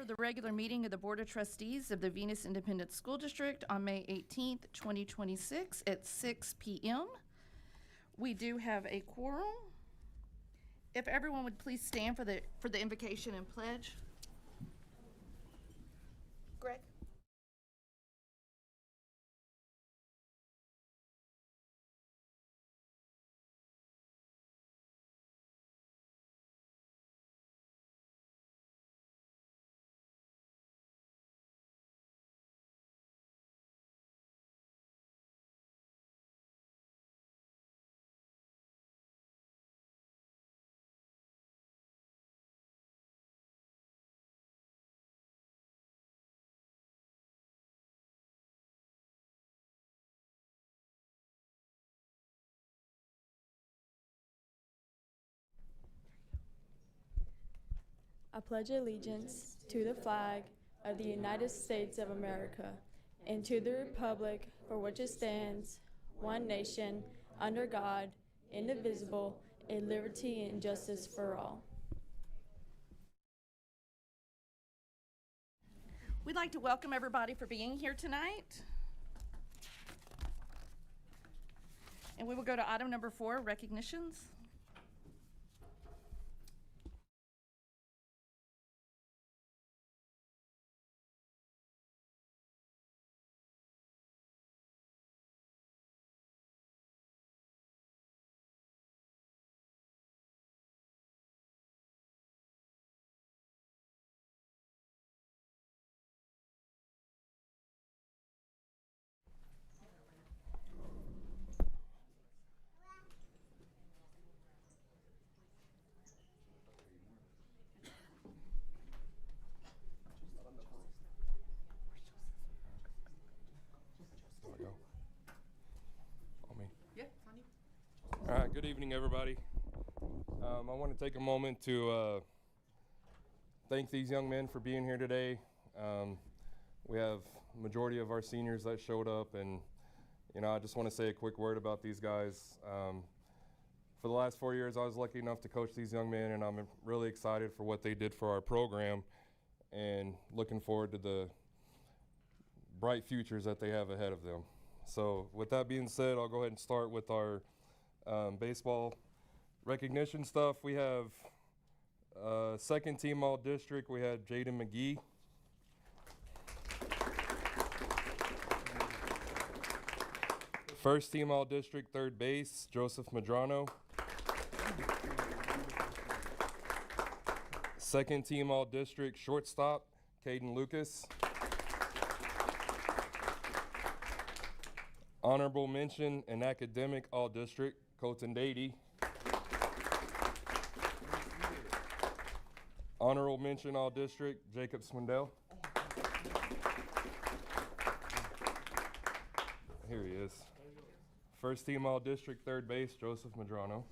order the regular meeting of the Board of Trustees of the Venus Independent School District on May 18th, 2026 at 6 p.m. We do have a quorum. If everyone would please stand for the invocation and pledge. Greg? I pledge allegiance to the flag of the United States of America and to the republic for which it stands, one nation, under God, indivisible, and liberty and justice for all. We'd like to welcome everybody for being here tonight. And we will go to item number 4, recognitions. All right, good evening, everybody. I want to take a moment to thank these young men for being here today. We have majority of our seniors that showed up, and I just want to say a quick word about these guys. For the last 4 years, I was lucky enough to coach these young men, and I'm really excited for what they did for our program and looking forward to the bright futures that they have ahead of them. So with that being said, I'll go ahead and start with our baseball recognition stuff. We have second team all district. We had Jaden McGee. First team all district third base, Joseph Madrano. Second team all district shortstop, Caden Lucas. Honorable mention and academic all district, Colton Dady. Honorable mention all district, Jacob Swindell. Here he is. First team all district third base, Joseph Madrano.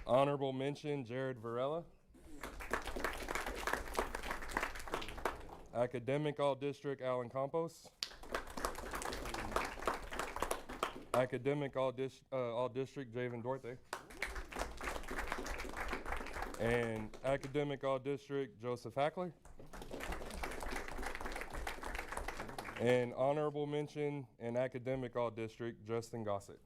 Honorable mention, Jared Varela. Academic all district, Alan Campos. Academic all district, Javen Duarte. And academic all district, Joseph Hackler. And honorable mention and academic all district, Justin Gossett.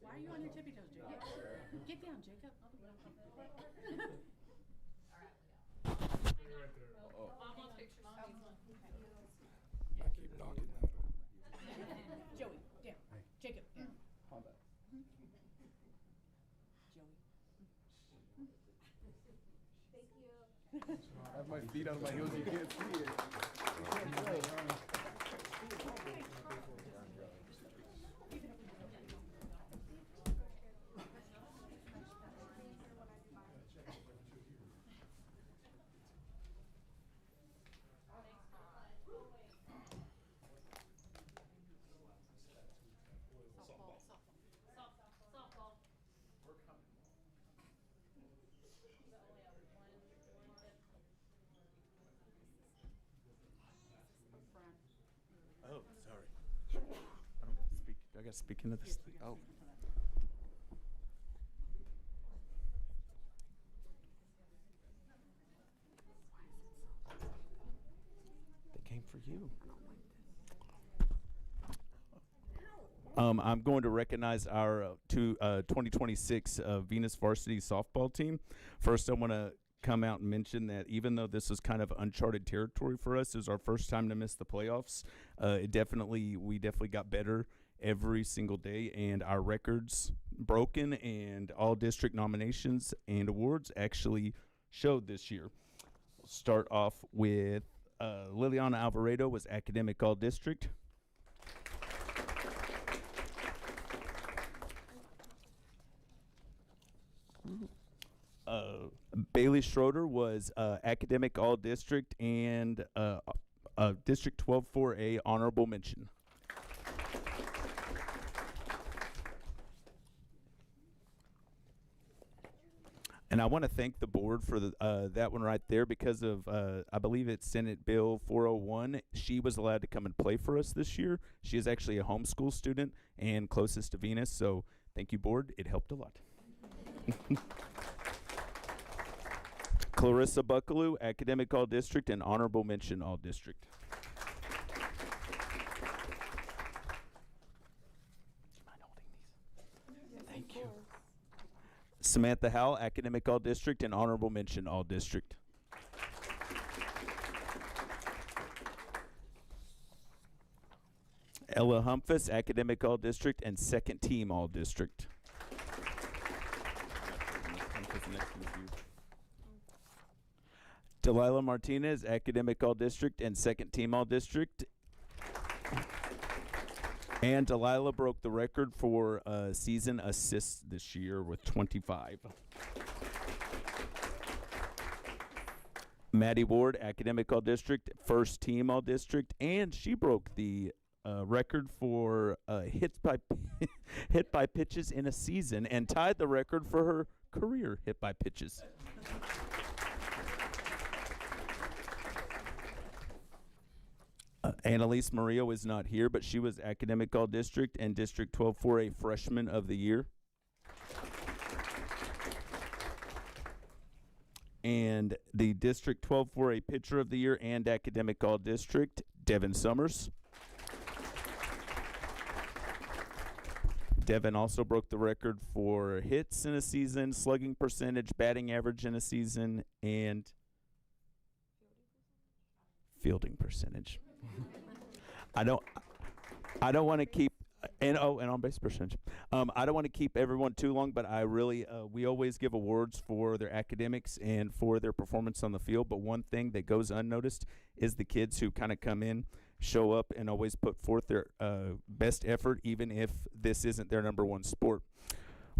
Why are you on your tippy toes, Jacob? Get down, Jacob. All right, Mom wants pictures. I keep knocking that. Joey, down. Jacob, down. Joey. Thank you. I have my feet on my heels, you can't see it. got to speak into this thing. Oh. They came for you. I'm going to recognize our 2026 Venus varsity softball team. First, I want to come out and mention that even though this was kind of uncharted territory for us, it was our first time to miss the playoffs. We definitely got better every single day, and our records broken, and all district nominations and awards actually showed this year. We'll start off with Liliana Alvarado was academic all district. Bailey Schroeder was academic all district and district 12-4A honorable mention. And I want to thank the board for that one right there because of, I believe it's Senate Bill 401. She was allowed to come and play for us this year. She is actually a homeschool student and closest to Venus, so thank you, board. It helped a lot. Clarissa Buckaloo, academic all district and honorable mention all district. Thank you. Samantha Howell, academic all district and honorable mention all district. Ella Humphus, academic all district and second team all district. Delilah Martinez, academic all district and second team all district. And Delilah broke the record for season assists this year with 25. Maddie Ward, academic all district, first team all district, and she broke the record for hit by pitches in a season and tied the record for her career hit by pitches. Annalise Murillo is not here, but she was academic all district and district 12-4A freshman of the year. And the district 12-4A pitcher of the year and academic all district, Devin Summers. Devin also broke the record for hits in a season, slugging percentage, batting average in a season, and fielding percentage. I don't want to keep and on base percentage. I don't want to keep everyone too long, but I really we always give awards for their academics and for their performance on the field. But one thing that goes unnoticed is the kids who kind of come in, show up, and always put forth their best effort, even if this isn't their number one sport.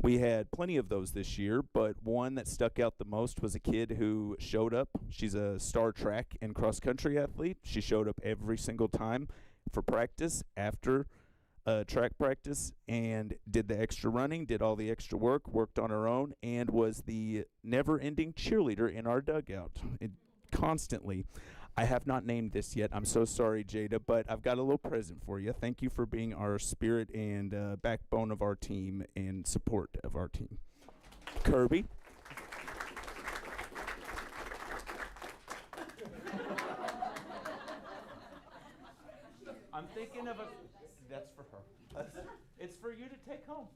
We had plenty of those this year, but one that stuck out the most was a kid who showed up. She's a star track and cross-country athlete. She showed up every single time for practice, after track practice, and did the extra running, did all the extra work, worked on her own, and was the never-ending cheerleader in our dugout. Constantly. I have not named this yet. I'm so sorry, Jada, but I've got a little present for you. Thank you for being our spirit and backbone of our team and support of our team. Kirby. I'm thinking of a... That's for her. It's for you to take home.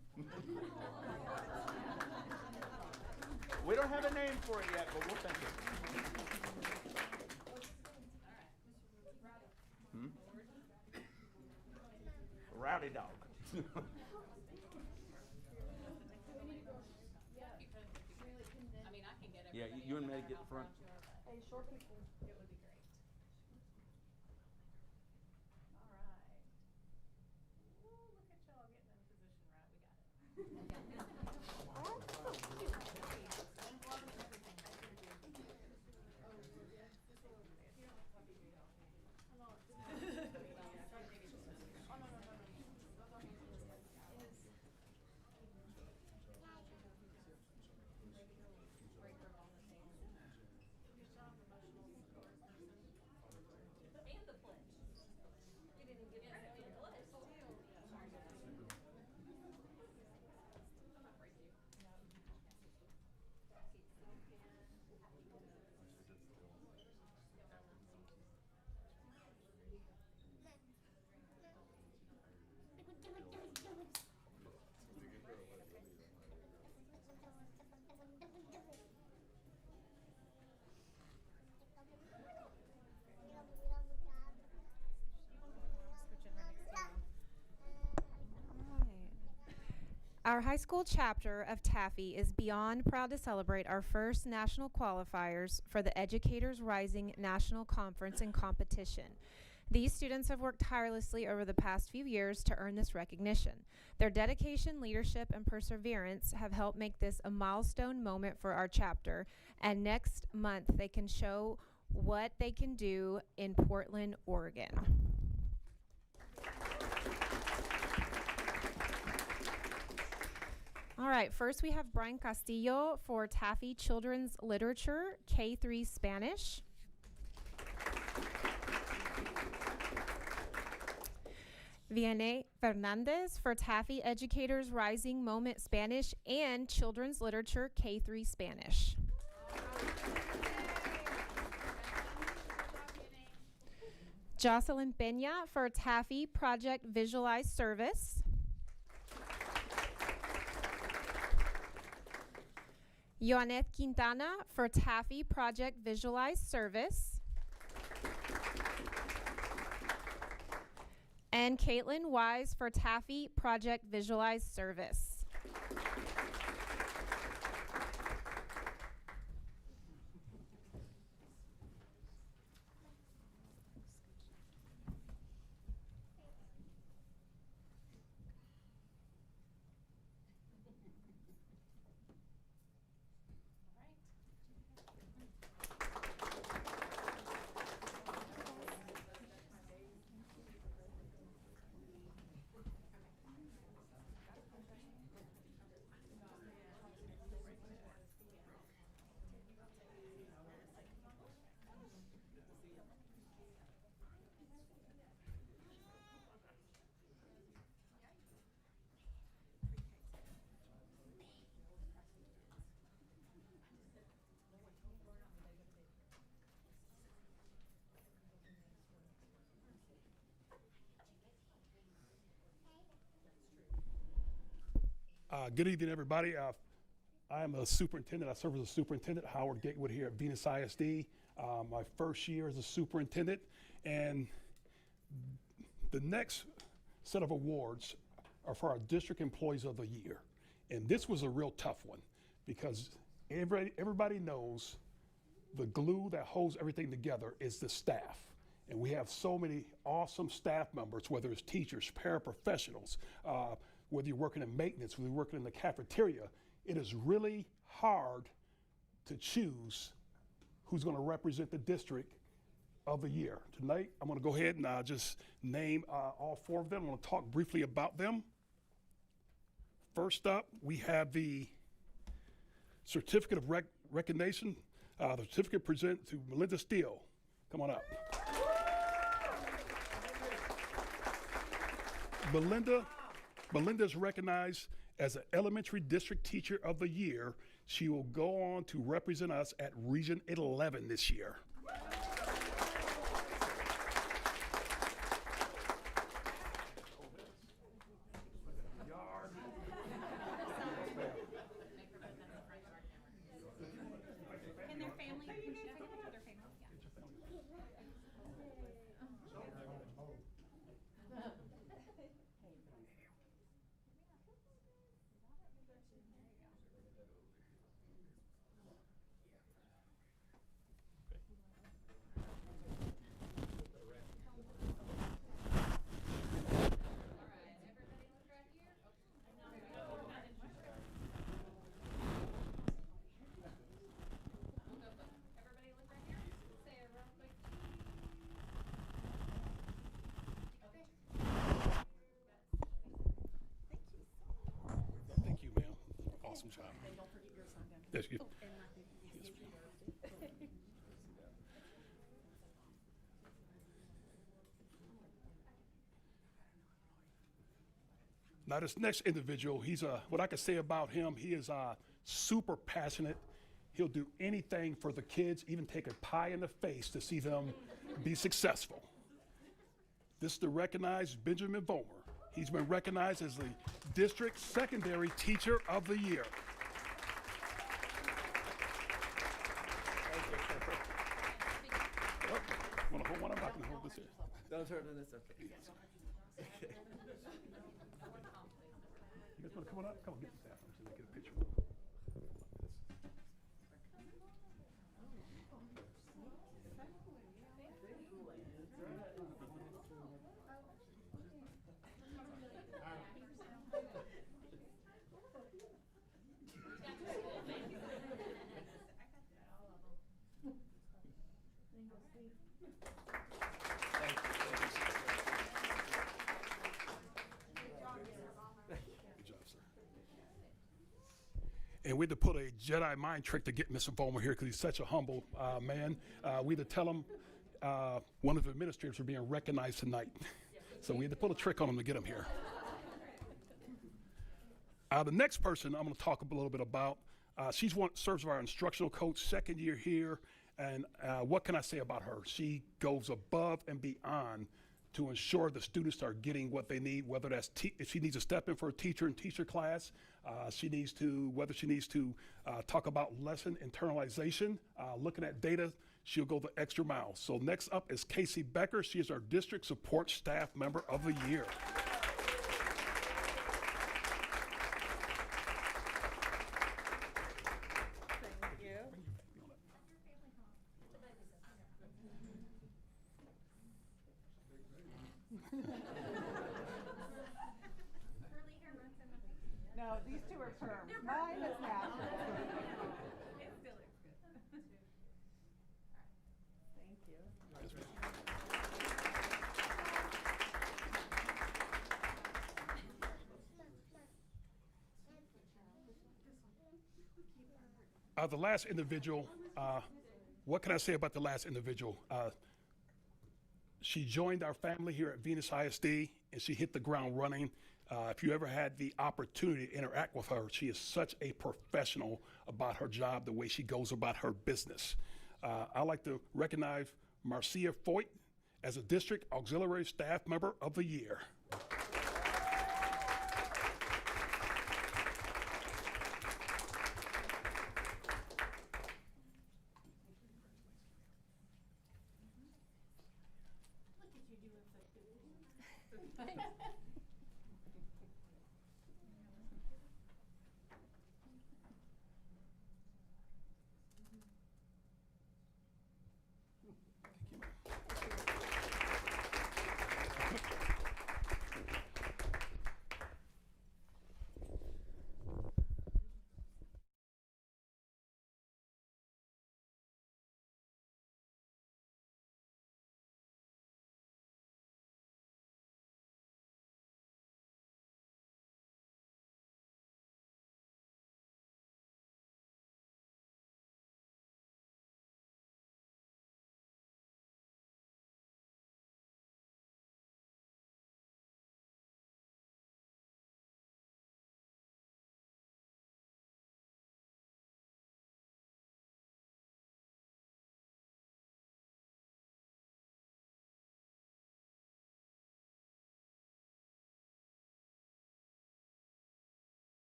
We don't have a name for it yet, but we'll think it. Rowdy dog. Yeah, you and Meg get in front. Hey, short people. It would be great. All right. Ooh, look at y'all getting in position right. We got it. Our high school chapter of Taffy is beyond proud to celebrate our first national qualifiers for the Educators Rising National Conference and Competition. These students have worked tirelessly over the past few years to earn this recognition. Their dedication, leadership, and perseverance have helped make this a milestone moment for our chapter, and next month they can show what they can do in Portland, Oregon. All right, first we have Brian Castillo for Taffy Children's Literature, K-3 Spanish. Vianney Fernandez for Taffy Educators Rising Moment Spanish and Children's Literature, K-3 Spanish. Jocelyn Peña for Taffy Project Visualize Service. Joaneth Quintana for Taffy Project Visualize Service. And Caitlin Wise for Taffy Project Visualize Service. Good evening, everybody. I am a superintendent. I serve as a superintendent, Howard Gatewood here at Venus ISD. My first year as a superintendent, and the next set of awards are for our district employees of the year. And this was a real tough one because everybody knows the glue that holds everything together is the staff. And we have so many awesome staff members, whether it's teachers, paraprofessionals, whether you're working in maintenance, whether you're working in the cafeteria. It is really hard to choose who's going to represent the district of the year. Tonight, I'm going to go ahead and just name all four of them. I'm going to talk briefly about them. First up, we have the certificate of recognition. The certificate presented to Melinda Steele. Come on up. Melinda is recognized as an elementary district teacher of the year. She will go on to represent us at Region 11 this year. Can their family, can she take a picture of their family? Thank you, ma'am. Awesome job. And don't forget your son. Yes, you. Now this next individual, he's what I can say about him, he is super passionate. He'll do anything for the kids, even take a pie in the face to see them be successful. This is the recognized Benjamin Vomer. He's been recognized as the District Secondary Teacher of the Year. Want to hold one? I'm not going to hold this here. Don't turn on this. Okay. You guys want to come on up? Come on, get the staff so they get a picture. Good job, sir. And we had to put a Jedi mind trick to get Mr. Vollmer here because he's such a humble man. We had to tell him one of the administrators were being recognized tonight. So we had to pull a trick on him to get him here. The next person I'm going to talk a little bit about, serves as our instructional coach, second year here. And what can I say about her? She goes above and beyond to ensure the students are getting what they need, whether that's if she needs to step in for a teacher in teacher class, whether she needs to talk about lesson internalization, looking at data, she'll go the extra mile. So next up is Casey Becker. She is our district support staff member of the year. No, these two are perms. Mine is natural. It still looks good. Thank you. The last individual, what can I say about the last individual? She joined our family here at Venus ISD, and she hit the ground running. If you ever had the opportunity to interact with her, she is such a professional about her job, the way she goes about her business. I'd like to recognize Marcia Foyt as a District Auxiliary Staff Member of the Year.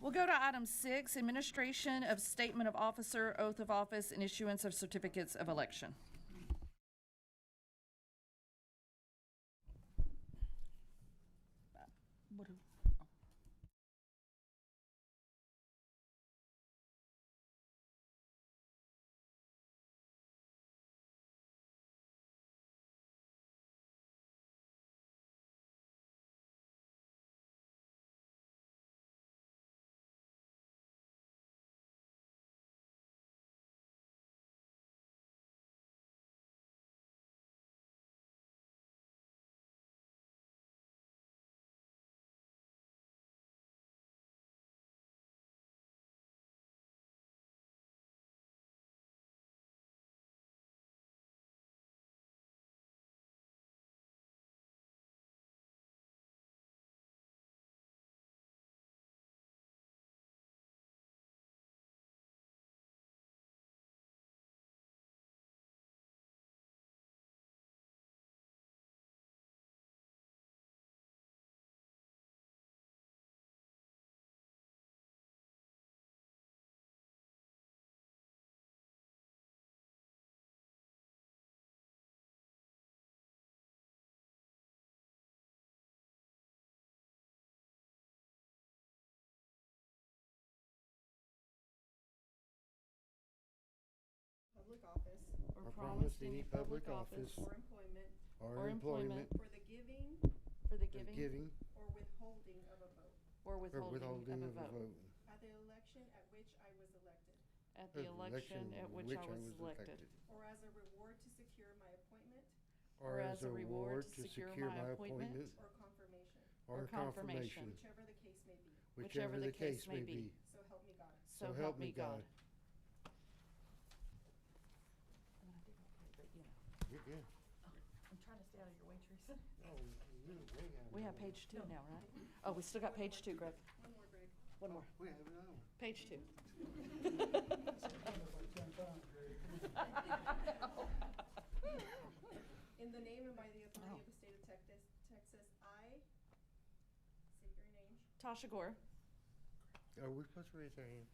We'll go to item 6, administration of statement of officer, oath of office, and issuance of certificates of election. What do- promised any public office or or employment for the giving or withholding of a vote or or withholding of a vote at the election at which I was elected, at the election at which I was elected, or as a reward to secure my appointment or as a reward to secure my appointment or confirmation, or confirmation, whichever the case may be. So help me God. So help me God. You're good. I'm trying to stay out of your way, Teresa. Oh, you're way out of We have the way. page 2 now, right? Oh, we still got page 2, Greg. One more. We have another one. Page 2. In the name and by the authority of the state of Texas, I say your name. Tasha Gore. Are we supposed to raise our hand?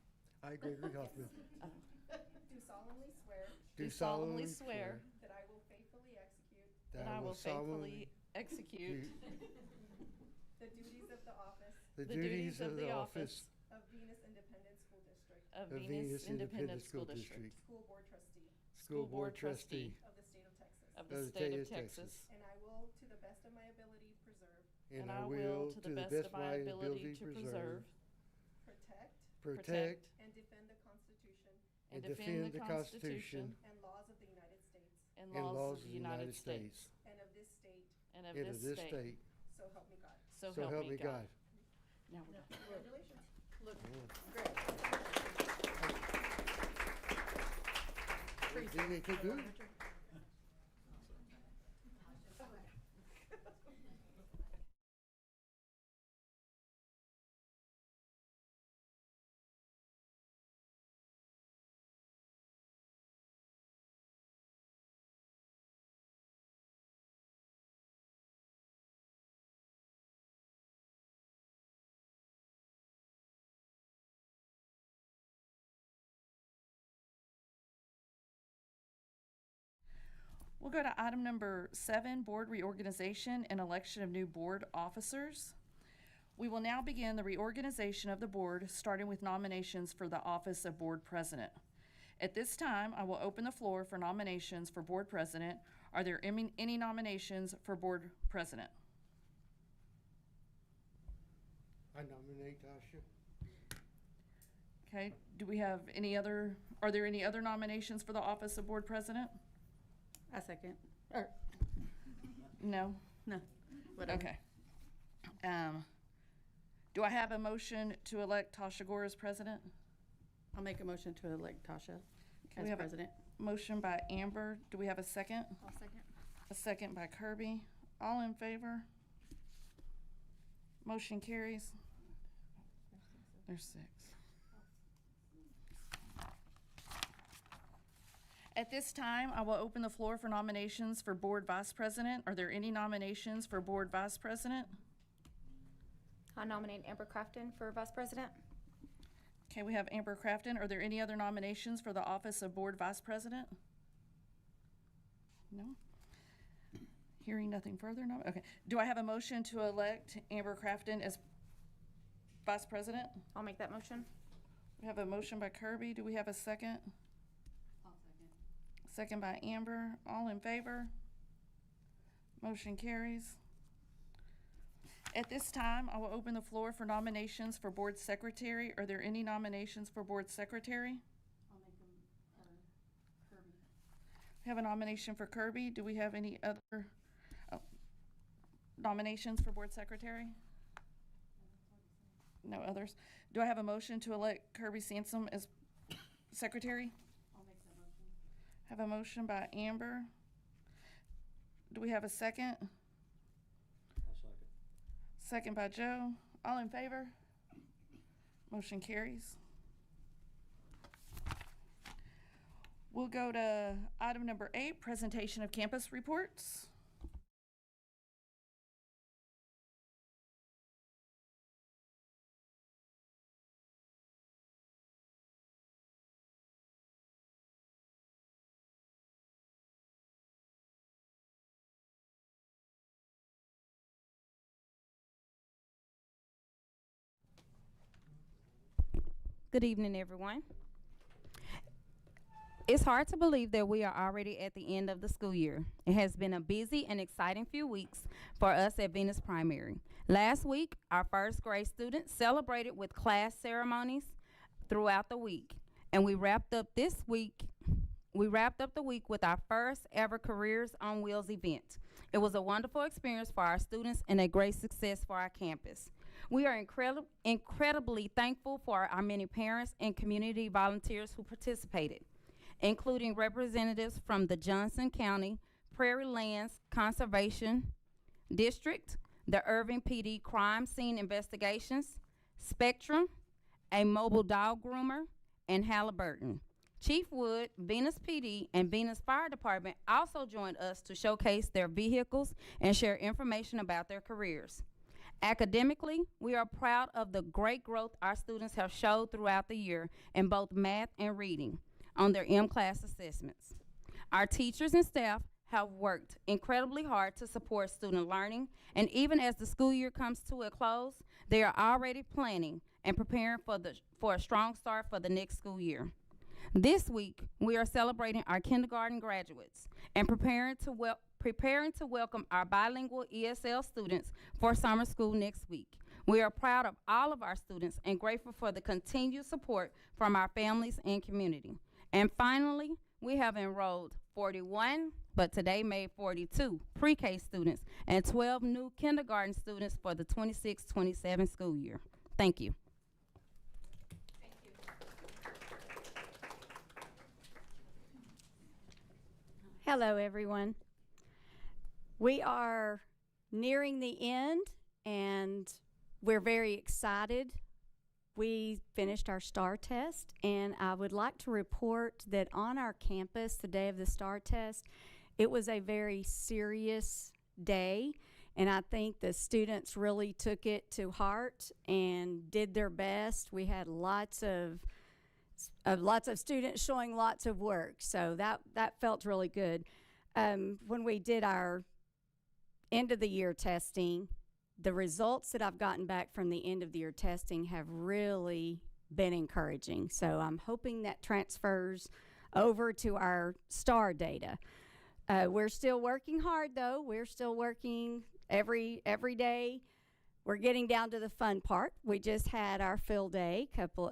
I, Gregory Hoffman. Do solemnly swear Do solemnly swear that I will faithfully execute that I will faithfully execute the duties of the office the duties of the office of Venus Independent School District, of Venus Independent School District, School Board Trustee School Board Trustee of the state of Texas. of the state of Texas, And I will, to the best of my ability, preserve, and I will, to the best of my ability, to preserve, protect, and defend the Constitution and defend the Constitution and laws of the United States and laws of the United States and of this state, and of this state. so help me God. So help me God. Now we're done. Congratulations. Look, Did they take good? We'll go to item number 7, board reorganization and election of new board officers. We will now begin the reorganization of the board, starting with nominations for the office of board president. At this time, I will open the floor for nominations for board president. Are there any nominations for board president? I nominate Tasha. Okay, do we have are there any other nominations for the office of board president? I second. No? No, whatever. Okay. Do I have a motion to elect Tasha Gore as president? I'll make a motion to elect Tasha we as have president. Motion by Amber. Do we have a second? I'll second. A second by Kirby. All in favor? Motion carries. There's 6. At this time, I will open the floor for nominations for board vice president. Are there any nominations for board vice president? I nominate Amber Crafton for vice president. Okay, we have Amber Crafton. Are there any other nominations for the office of board vice president? No? Hearing nothing further, no? Okay. Do I have a motion to elect Amber Crafton as vice president? I'll make that motion. We have a motion by Kirby. Do we have a second? I'll second. Second by Amber. All in favor? Motion carries. At this time, I will open the floor for nominations for board secretary. Are there any nominations for board secretary? I'll make them, Kirby. We have a nomination for Kirby. Do we have any other nominations for board secretary? No others. Do I have a motion to elect Kirby Sansom as secretary? I'll make that motion. Have a motion by Amber. Do we have a second? Second by Joe. All in favor? Motion carries. We'll go to item number 8, presentation of campus reports. Good evening, everyone. It's hard to believe that we are already at the end of the school year. It has been a busy and exciting few weeks for us at Venus Primary. Last week, our first grade students celebrated with class ceremonies throughout the week, and we wrapped up the week with our first ever Careers on Wheels event. It was a wonderful experience for our students and a great success for our campus. We are incredibly thankful for our many parents and community volunteers who participated, including representatives from the Johnson County Prairie Lands Conservation District, the Irving PD Crime Scene Investigations, Spectrum, a mobile dog groomer, and Halliburton. Chief Wood, Venus PD, and Venus Fire Department also joined us to showcase their vehicles and share information about their careers. Academically, we are proud of the great growth our students have showed throughout the year in both math and reading on their M-class assessments. Our teachers and staff have worked incredibly hard to support student learning, and even as the school year comes to a close, they are already planning and preparing for a strong start for the next school year. This week, we are celebrating our kindergarten graduates and preparing to welcome our bilingual ESL students for summer school next week. We are proud of all of our students and grateful for the continued support from our families and community. And finally, we have enrolled 41, but today made 42 pre-K students and 12 new kindergarten students for the 26-27 school year. Thank you. Hello, everyone. We are nearing the end, and we're very excited. We finished our STAR test, and I would like to report that on our campus, the day of the STAR test, it was a very serious day, and I think the students really took it to heart and did their best. We had lots of students showing lots of work, so that felt really good. When we did our end of the year testing, the results that I've gotten back from the end of the year testing have really been encouraging. So I'm hoping that transfers over to our STAR data. We're still working hard, though. We're still working every day. We're getting down to the fun part. We just had our field day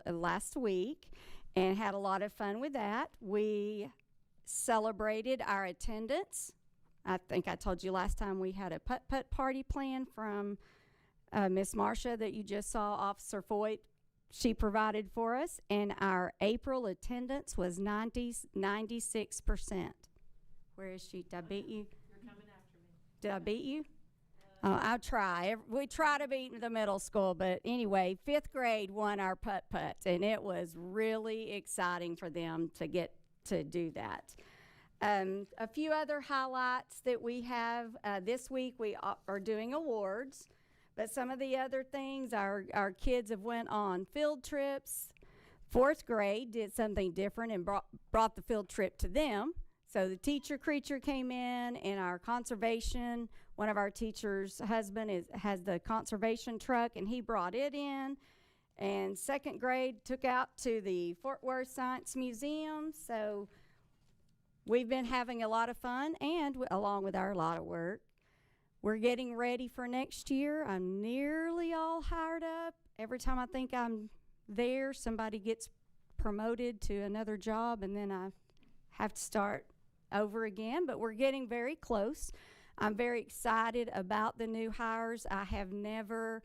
last week and had a lot of fun with that. We celebrated our attendance. I think I told you last time we had a putt-putt party plan from Miss Marcia that you just saw, Officer Foyt. She provided for us, and our April attendance was 96%. Where is she? Did I beat you? You're coming after me. Did I beat you? I'll try. We try to beat the middle school, but anyway, 5th grade won our putt-putt, and it was really exciting for them to get to do that. A few other highlights that we have this week, we are doing awards, but some of the other things, our kids have went on field trips. 4th grade did something different and brought the field trip to them. So the teacher creature came in, and our conservation, one of our teachers' husband has the conservation truck, and he brought it in. And 2nd grade took out to the Fort Worth Science Museum. So we've been having a lot of fun, and along with our lot of work, we're getting ready for next year. I'm nearly all hired up. Every time I think I'm there, somebody gets promoted to another job, and then I have to start over again, but we're getting very close. I'm very excited about the new hires. I have never,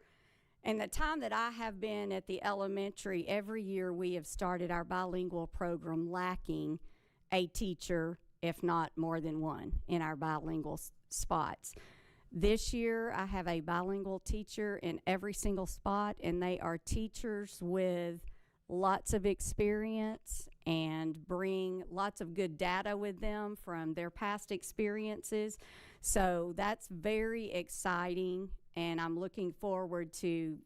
in the time that I have been at the elementary, every year we have started our bilingual program lacking a teacher, if not more than one, in our bilingual spots. This year, I have a bilingual teacher in every single spot, and they are teachers with lots of experience and bring lots of good data with them from their past experiences. So that's very exciting, and I'm looking forward to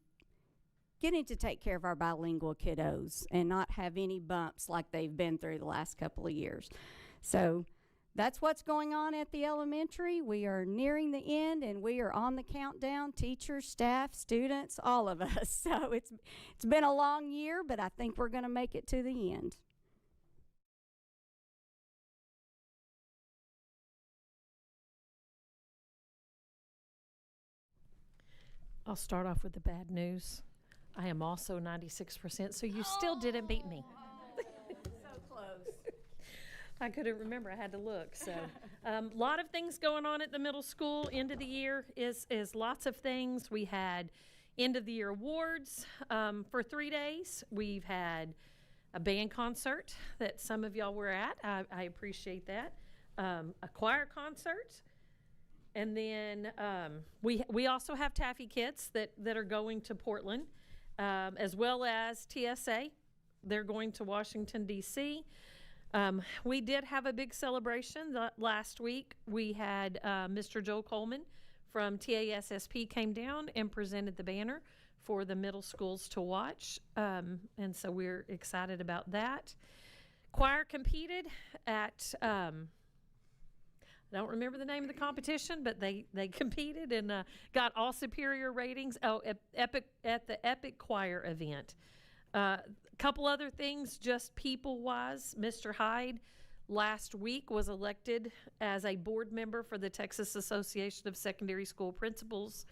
getting to take care of our bilingual kiddos and not have any bumps like they've been through the last couple of years. So that's what's going on at the elementary. We are nearing the end, and we are on the countdown, teachers, staff, students, all of us. So it's been a long year, but I think we're going to make it to the end. I'll start off with the bad news. I am also 96%, so you still didn't beat me. So close. I couldn't remember. I had to look. So, a lot of things going on at the middle school. End of the year is lots of things. We had end of the year awards for 3 days. We've had a band concert that some of y'all were at. I appreciate that. A choir concert. And then we also have Taffy kits that are going to Portland, as well as TSA. They're going to Washington, D.C. We did have a big celebration last week. We had Mr. Joe Coleman from TASSP came down and presented the banner for the middle schools to watch. And so we're excited about that. Choir competed at... I don't remember the name of the competition, but they competed and got all superior ratings. Oh, at the Epic Choir event. Couple other things, just people-wise. Mr. Hyde last week was elected as a board member for the Texas Association of Secondary School Principals,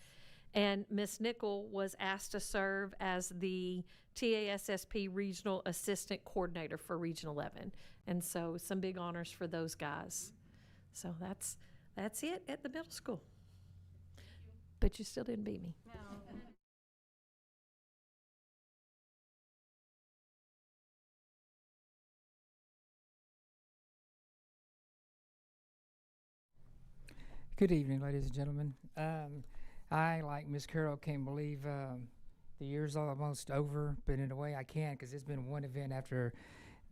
and Ms. Nickel was asked to serve as the TASSP Regional Assistant Coordinator for Region 11. And so some big honors for those guys. So that's it at the middle school. But you still didn't beat me. No. Good evening, ladies and gentlemen. I, like Miss Carroll, can't believe the year's almost over, but in a way I can, because it's been one event after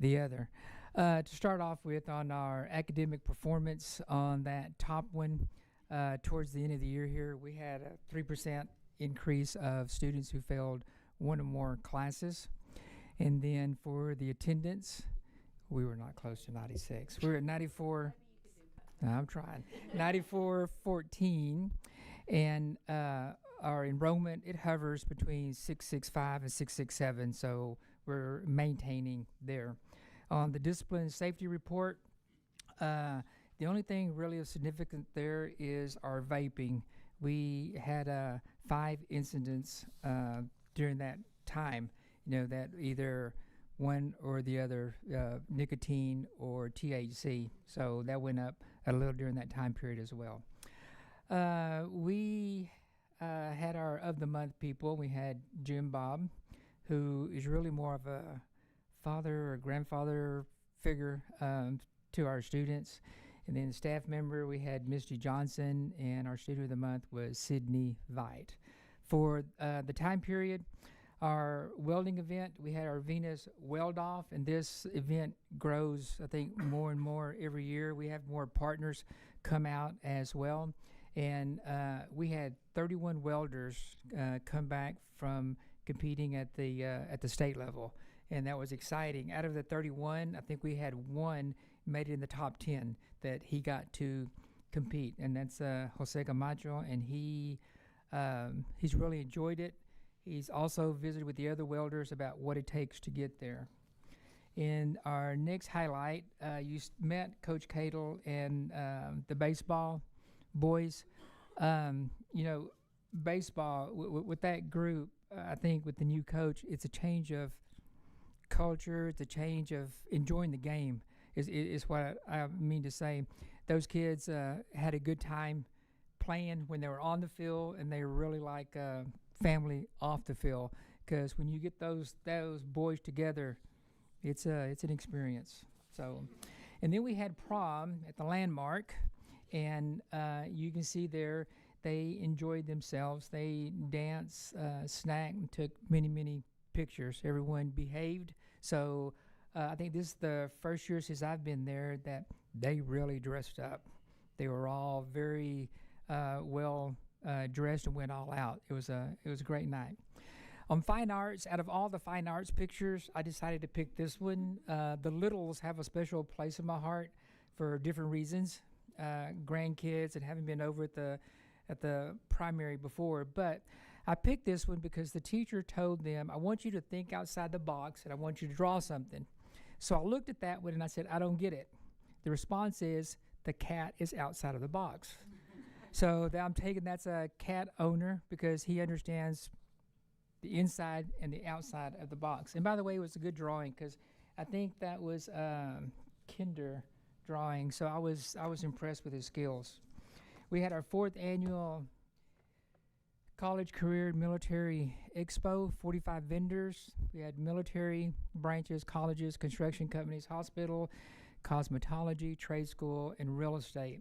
the other. To start off with, on our academic performance on that top one, towards the end of the year here, we had a 3% increase of students who failed one or more classes. And then for the attendance, we were not close to 96. We were at 94. I'm trying. 94.14. And our enrollment, it hovers between 665 and 667, so we're maintaining there. On the discipline and safety report, the only thing really of significant there is our vaping. We had 5 incidents during that time, that either one or the other, nicotine or THC. So that went up a little during that time period as well. We had our of the month people. We had Jim Bob, who is really more of a father or grandfather figure to our students. And then staff member, we had Misty Johnson, and our student of the month was Sydney Veit. For the time period, our welding event, we had our Venus Weld Off, and this event grows, I think, more and more every year. We have more partners come out as well. And we had 31 welders come back from competing at the state level. And that was exciting. Out of the 31, I think we had one made it in the top 10 that he got to compete, and that's Jose Camacho, and he's really enjoyed it. He's also visited with the other welders about what it takes to get there. In our next highlight, you met Coach Cadle and the baseball boys. Baseball, with that group, I think with the new coach, it's a change of culture, it's a change of enjoying the game, is what I mean to say. Those kids had a good time playing when they were on the field, and they were really like family off the field, because when you get those boys together, it's an experience. So, and then we had prom at the Landmark, and you can see there they enjoyed themselves. They danced, snacked, and took many pictures. Everyone behaved. So I think this is the first year since I've been there that they really dressed up. They were all very well dressed and went all out. It was a great night. On fine arts, out of all the fine arts pictures, I decided to pick this one. The littles have a special place in my heart for different reasons. Grandkids and having been over at the primary before, but I picked this one because the teacher told them, I want you to think outside the box and I want you to draw something. So I looked at that one and I said, I don't get it. The response is, the cat is outside of the box. So I'm taking that's a cat owner because he understands the inside and the outside of the box. And by the way, it was a good drawing because I think that was kinder drawing. So I was impressed with his skills. We had our 4th annual College Career Military Expo, 45 vendors. We had military branches, colleges, construction companies, hospital, cosmetology, trade school, and real estate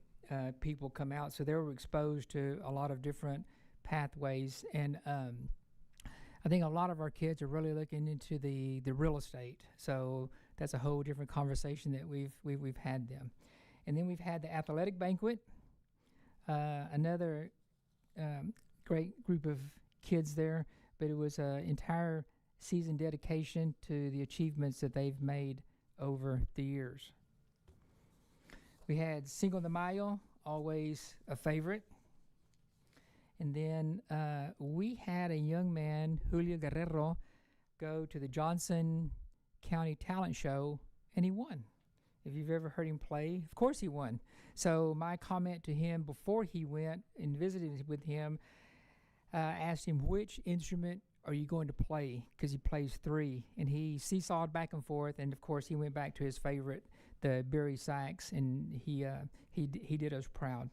people come out. So they were exposed to a lot of different pathways. And I think a lot of our kids are really looking into the real estate. So that's a whole different conversation that we've had them. And then we've had the athletic banquet, another great group of kids there, but it was an entire season dedication to the achievements that they've made over the years. We had Cinco de Mayo, always a favorite. And then we had a young man, Julio Guerrero, go to the Johnson County Talent Show, and he won. If you've ever heard him play, of course he won. So my comment to him before he went and visited with him, asked him, which instrument are you going to play? Because he plays 3. And he seesawed back and forth, and of course he went back to his favorite, the Barry sax, and he did us proud.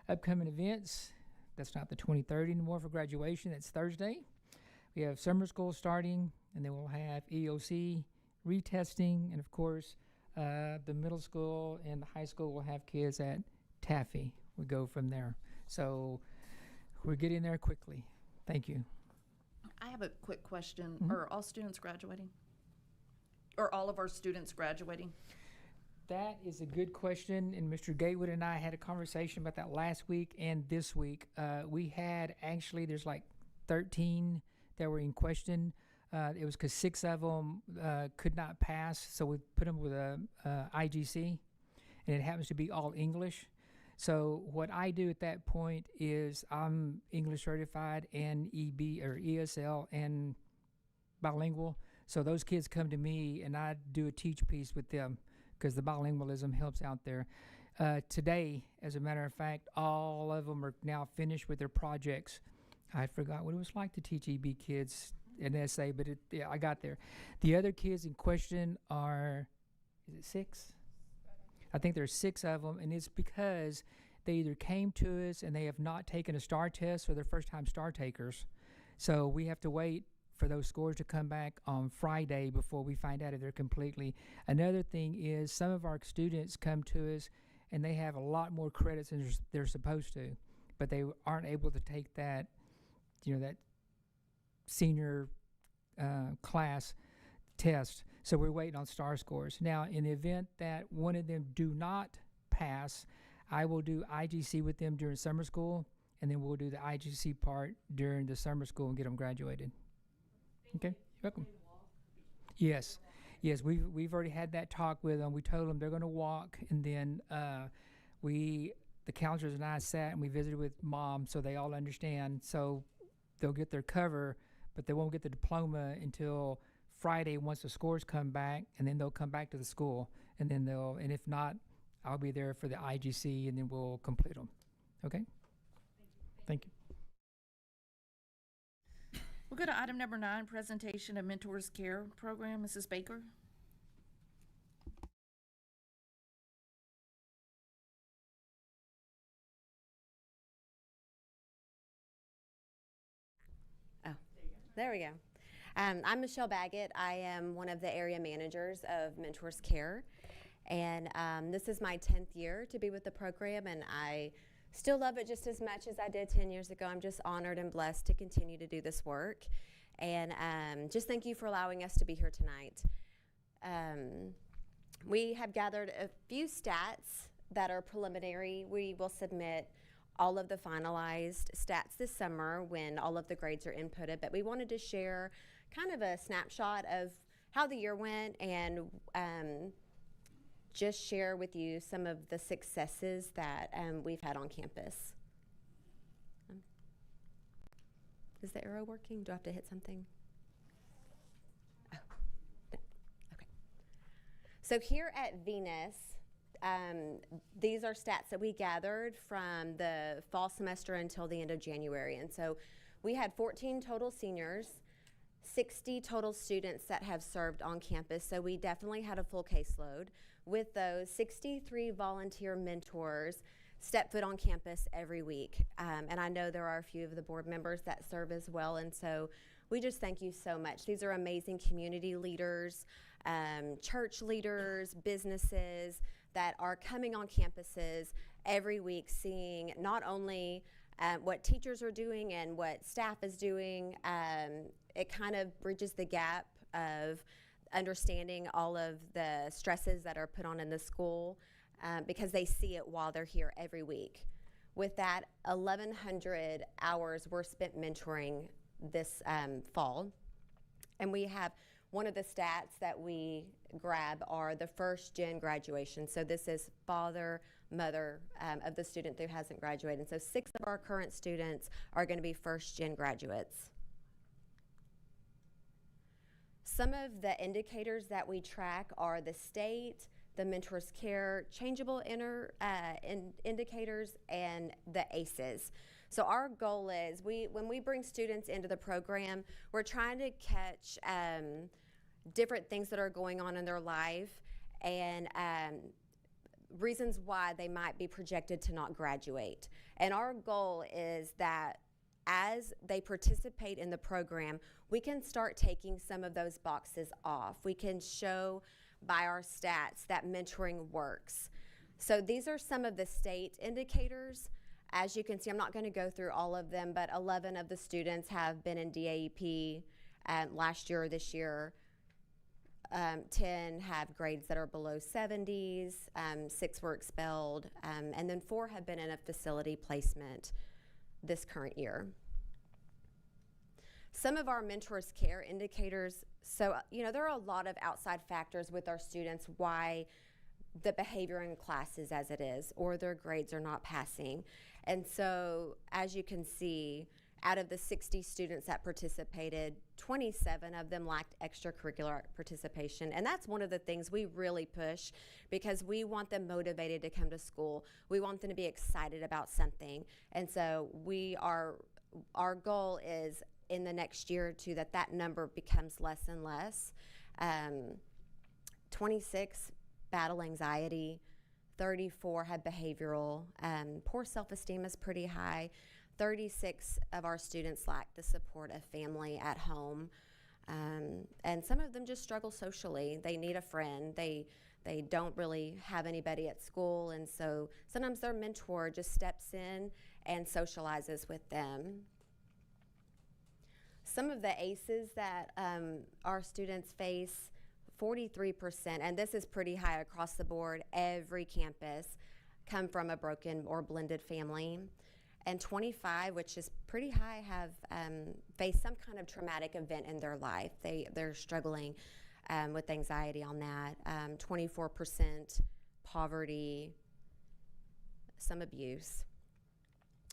Upcoming events, that's not the 23rd anymore for graduation, that's Thursday. We have summer school starting, and then we'll have EOC retesting, and of course the middle school and the high school will have kids at Taffy. We go from there. So we're getting there quickly. Thank you. I have a quick question. Mhm. Are all students graduating? Or all of our students graduating? That is a good question, and Mr. Gatewood and I had a conversation about that last week and this week. We had actually, there's like 13 that were in question. It was because 6 of them could not pass, so we put them with a IGC, and it happens to be all English. So what I do at that point is I'm English certified and EB or ESL and bilingual. So those kids come to me, and I do a teach piece with them because the bilingualism helps out there. Today, as a matter of fact, all of them are now finished with their projects. I forgot what it was like to teach EB kids an essay, but yeah, I got there. The other kids in question are, is it 6? I think there's 6 of them, and it's because they either came to us and they have not taken a STAR test or they're first-time STAR takers. So we have to wait for those scores to come back on Friday before we find out if they're completely. Another thing is some of our students come to us and they have a lot more credits than they're supposed to, but they aren't able to take that, that senior class test. So we're waiting on STAR scores. Now, in the event that one of them do not pass, I will do IGC with them during summer school, and then we'll do the IGC part during the summer school and get them graduated. Okay, you're welcome. Yes, we've already had that talk with them. We told them they're going to walk, and then the counselors and I sat and we visited with mom, so they all understand. So they'll get their cover, but they won't get the diploma until Friday once the scores come back, and then they'll come back to the school, and then and if not, I'll be there for the IGC, and then we'll complete them. Okay? Thank you. We'll go to item number 9, presentation of Mentors Care Program. Mrs. Baker. Oh, there we go. I'm Michelle Baggett. I am one of the area managers of Mentors Care, and this is my 10th year to be with the program, and I still love it just as much as I did 10 years ago. I'm just honored and blessed to continue to do this work, and just thank you for allowing us to be here tonight. We have gathered a few stats that are preliminary. We will submit all of the finalized stats this summer when all of the grades are inputted, but we wanted to share kind of a snapshot of how the year went and just share with you some of the successes that we've had on campus. Is the arrow working? Do I have to hit something? Oh, no. Okay. So here at Venus, these are stats that we gathered from the fall semester until the end of January. And so we had 14 total seniors, 60 total students that have served on campus. So we definitely had a full caseload. With those, 63 volunteer mentors step foot on campus every week. And I know there are a few of the board members that serve as well. And so we just thank you so much. These are amazing community leaders, church leaders, businesses that are coming on campuses every week, seeing not only what teachers are doing and what staff is doing. It kind of bridges the gap of understanding all of the stresses that are put on in the school because they see it while they're here every week. With that, 1,100 hours were spent mentoring this fall. And we have one of the stats that we grab are the first gen graduation. So this is father, mother of the student who hasn't graduated. So 6 of our current students are going to be first gen graduates. Some of the indicators that we track are the state, the Mentors Care, changeable indicators, and the ACEs. So our goal is, when we bring students into the program, we're trying to catch different things that are going on in their life and reasons why they might be projected to not graduate. And our goal is that as they participate in the program, we can start taking some of those boxes off. We can show by our stats that mentoring works. So these are some of the state indicators. As you can see, I'm not going to go through all of them, but 11 of the students have been in DAEP last year or this year. 10 have grades that are below 70s, 6 were expelled, and then 4 have been in a facility placement this current year. Some of our Mentors Care indicators, so there are a lot of outside factors with our students why the behavior in class is as it is, or their grades are not passing. And so, as you can see, out of the 60 students that participated, 27 of them lacked extracurricular participation. And that's one of the things we really push because we want them motivated to come to school. We want them to be excited about something. And so our goal is in the next year or two that number becomes less and less. 26 battle anxiety, 34 had behavioral, poor self-esteem is pretty high. 36 of our students lack the support of family at home. And some of them just struggle socially. They need a friend. They don't really have anybody at school. And so sometimes their mentor just steps in and socializes with them. Some of the ACEs that our students face, 43%, and this is pretty high across the board, every campus, come from a broken or blended family. And 25, which is pretty high, have faced some kind of traumatic event in their life. They're struggling with anxiety on that. 24% poverty, some abuse.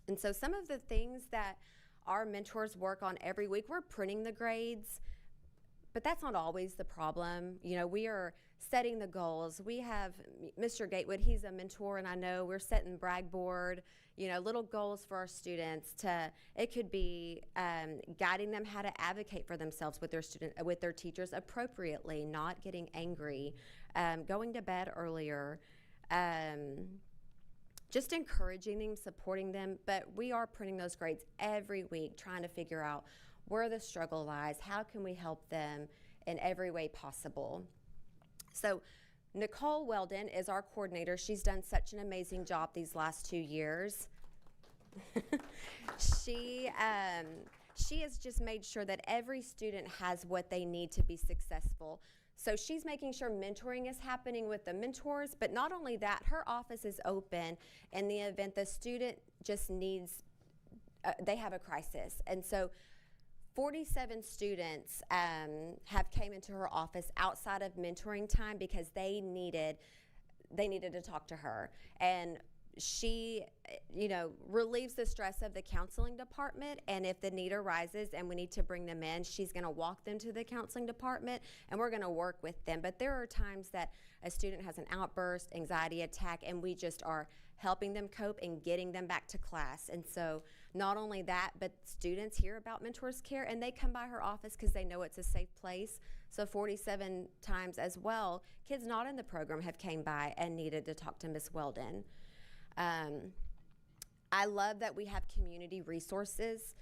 And so some of the things that our mentors work on every week, we're printing the grades, but that's not always the problem. We are setting the goals. We have Mr. Gatewood, he's a mentor, and I know we're setting brag board, little goals for our students. It could be guiding them how to advocate for themselves with their teachers appropriately, not getting angry, going to bed earlier, just encouraging them, supporting them. But we are printing those grades every week, trying to figure out where the struggle lies, how can we help them in every way possible. So Nicole Weldon is our coordinator. She's done such an amazing job these last 2 years. She has just made sure that every student has what they need to be successful. So she's making sure mentoring is happening with the mentors, but not only that, her office is open in the event the student just needs, they have a crisis. And so 47 students have came into her office outside of mentoring time because they needed to talk to her. And she, relieves the stress of the counseling department. And if the need arises and we need to bring them in, she's going to walk them to the counseling department and we're going to work with them. But there are times that a student has an outburst, anxiety attack, and we just are helping them cope and getting them back to class. And so not only that, but students hear about Mentors Care and they come by her office because they know it's a safe place. So 47 times as well, kids not in the program have came by and needed to talk to Miss Weldon. I love that we have community resources.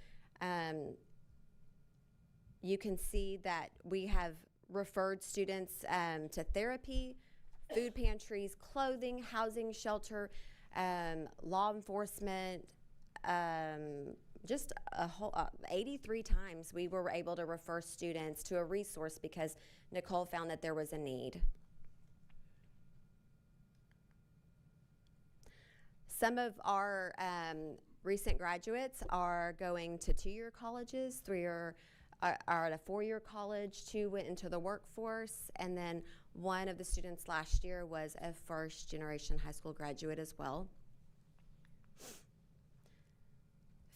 You can see that we have referred students to therapy, food pantries, clothing, housing, shelter, law enforcement, just a whole 83 times we were able to refer students to a resource because Nicole found that there was a need. Some of our recent graduates are going to 2-year colleges, 3 are at a 4-year college, 2 went into the workforce, and then one of the students last year was a first-generation high school graduate as well.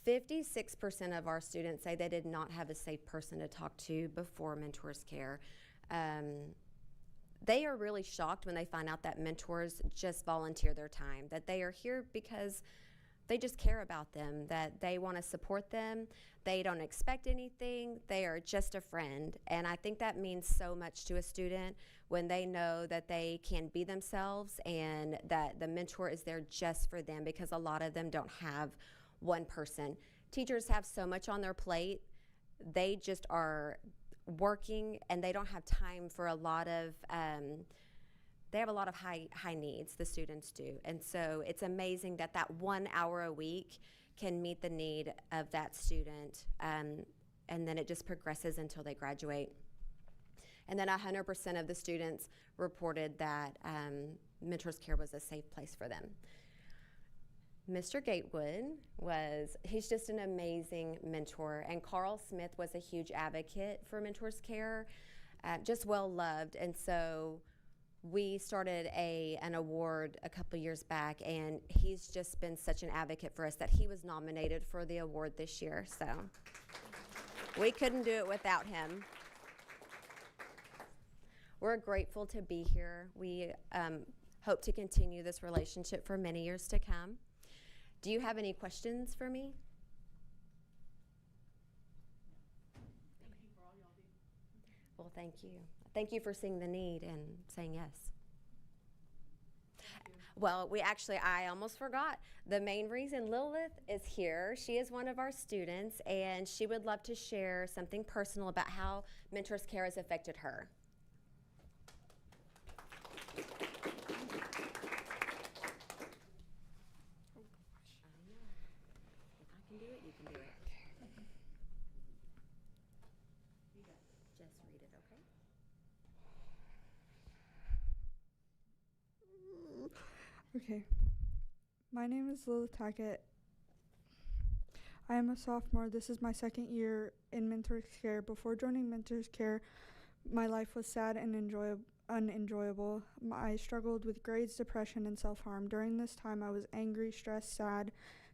56% of our students say they did not have a safe person to talk to before Mentors Care. They are really shocked when they find out that mentors just volunteer their time, that they are here because they just care about them, that they want to support them. They don't expect anything. They are just a friend. And I think that means so much to a student when they know that they can be themselves and that the mentor is there just for them, because a lot of them don't have one person. Teachers have so much on their plate. They just are working and they don't have time for a lot of they have a lot of high needs, the students do. And so it's amazing that 1 hour a week can meet the need of that student, and then it just progresses until they graduate. And then 100% of the students reported that Mentors Care was a safe place for them. Mr. Gatewood he's just an amazing mentor, and Carl Smith was a huge advocate for Mentors Care, just well loved. And so we started an award a couple years back, and he's just been such an advocate for us that he was nominated for the award this year. So we couldn't do it without him. We're grateful to be here. We hope to continue this relationship for many years to come. Do you have any questions for me? Thank you for all y'all do. Well, thank you. Thank you for seeing the need and saying yes. Well, I almost forgot. The main reason Lilith is here, she is one of our students, and she would love to share something personal about how Mentors Care has affected her. Okay. My name is Lilith Tackett. I am a sophomore. This is my second year in Mentors Care. Before joining Mentors Care, my life was sad and unenjoyable. I struggled with grades, depression, and self-harm. During this time, I was angry, stressed, sad,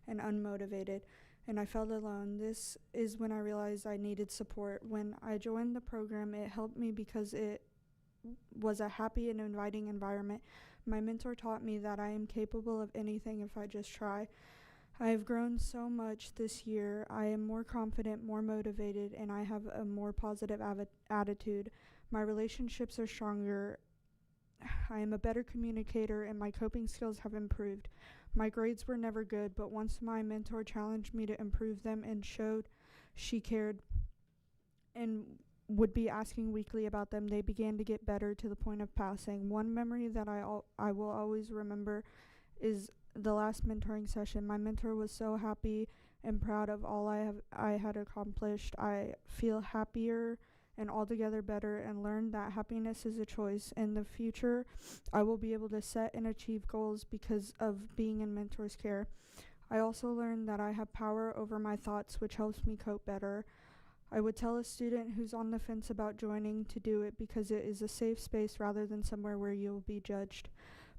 and unmotivated, and I felt alone. This is when I realized I needed support. When I joined the program, it helped me because it was a happy and inviting environment. My mentor taught me that I am capable of anything if I just try. I have grown so much this year. I am more confident, more motivated, and I have a more positive attitude. My relationships are stronger. I am a better communicator, and my coping skills have improved. My grades were never good, but once my mentor challenged me to improve them and showed she cared and would be asking weekly about them, they began to get better to the point of passing. One memory that I will always remember is the last mentoring session. My mentor was so happy and proud of all I had accomplished. I feel happier and altogether better, and learned that happiness is a choice. In the future, I will be able to set and achieve goals because of being in Mentors Care. I also learned that I have power over my thoughts, which helps me cope better. I would tell a student who's on the fence about joining to do it because it is a safe space rather than somewhere where you will be judged.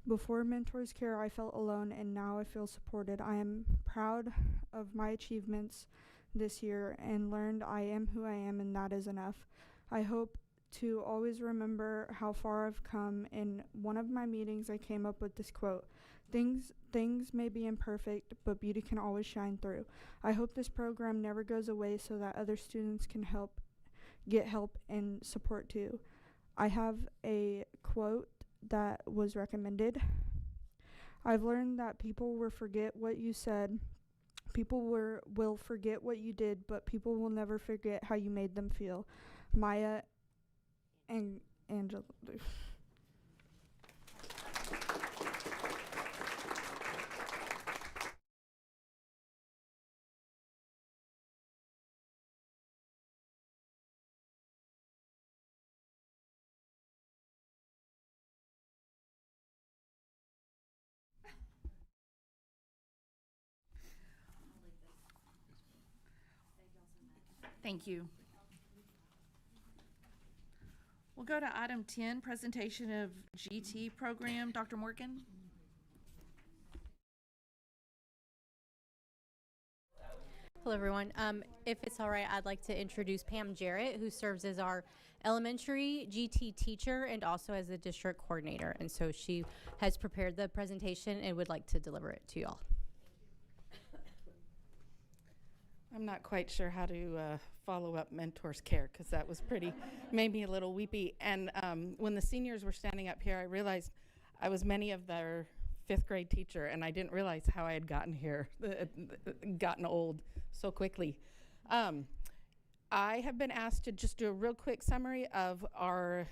Before Mentors Care, I felt alone, and now I feel supported. I am proud of my achievements this year and learned I am who I am, and that is enough. I hope to always remember how far I've come. In one of my meetings, I came up with this quote: Things may be imperfect, but beauty can always shine through. I hope this program never goes away so that other students can get help and support too. I have a quote that was recommended. I've learned that people will forget what you said. People will forget what you did, but people will never forget how you made them feel. Maya and Angela. Thank you. We'll go to item 10, presentation of GT program. Dr. Morgan? Hello, everyone. If it's all right, I'd like to introduce Pam Jarrett, who serves as our elementary GT teacher and also as the district coordinator. And so she has prepared the presentation and would like to deliver it to y'all. I'm not quite sure how to follow up Mentors Care because that was made me a little weepy. And when the seniors were standing up here, I realized I was many of their 5th grade teacher, and I didn't realize how I had gotten here, gotten old so quickly. I have been asked to just do a real quick summary of our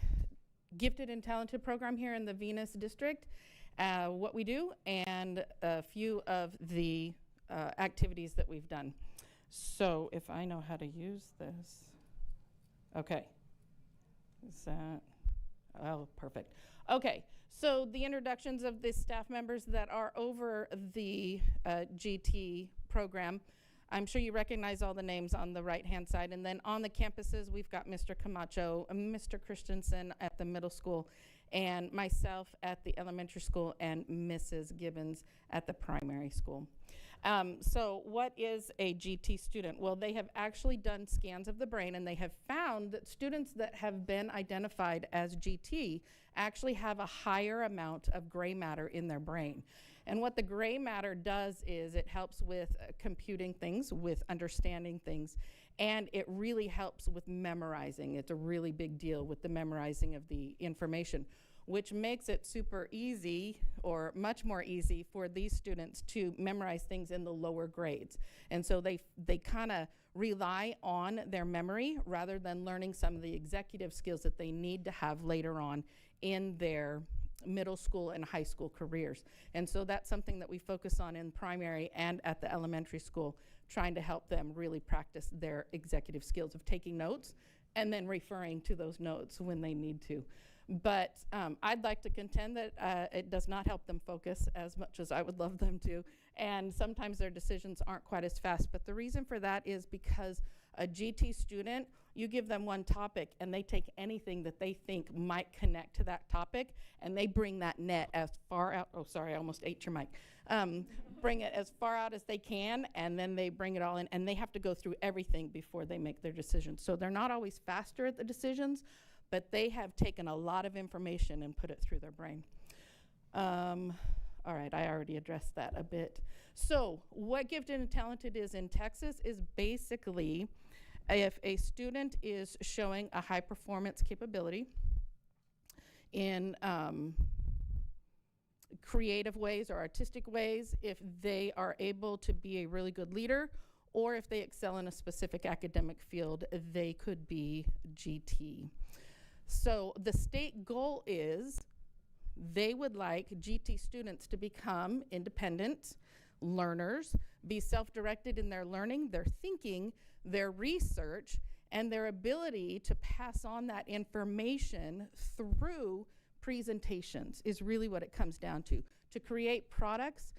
gifted and talented program here in the Venus district, what we do, and a few of the activities that we've done. So if I know how to use this, okay. Is that, oh, perfect. Okay, so the introductions of the staff members that are over the GT program. I'm sure you recognize all the names on the right-hand side. And then on the campuses, we've got Mr. Camacho, Mr. Christensen at the middle school, and myself at the elementary school, and Mrs. Gibbons at the primary school. So what is a GT student? Well, they have actually done scans of the brain, and they have found that students that have been identified as GT actually have a higher amount of gray matter in their brain. And what the gray matter does is it helps with computing things, with understanding things, and it really helps with memorizing. It's a really big deal with the memorizing of the information, which makes it super easy, or much more easy, for these students to memorize things in the lower grades. And so they kind of rely on their memory rather than learning some of the executive skills that they need to have later on in their middle school and high school careers. And so that's something that we focus on in primary and at the elementary school, trying to help them really practice their executive skills of taking notes and then referring to those notes when they need to. But I'd like to contend that it does not help them focus as much as I would love them to, and sometimes their decisions aren't quite as fast. But the reason for that is because a GT student, you give them one topic and they take anything that they think might connect to that topic, and they bring that net as far out, oh sorry, I almost ate your mic, bring it as far out as they can, and then they bring it all in, and they have to go through everything before they make their decisions. So they're not always faster at the decisions, but they have taken a lot of information and put it through their brain. All right, I already addressed that a bit. So what Gifted and Talented is in Texas is basically if a student is showing a high performance capability in creative ways or artistic ways, if they are able to be a really good leader, or if they excel in a specific academic field, they could be GT. So the state goal is they would like GT students to become independent learners, be self-directed in their learning, their thinking, their research, and their ability to pass on that information through presentations is really what it comes down to create products,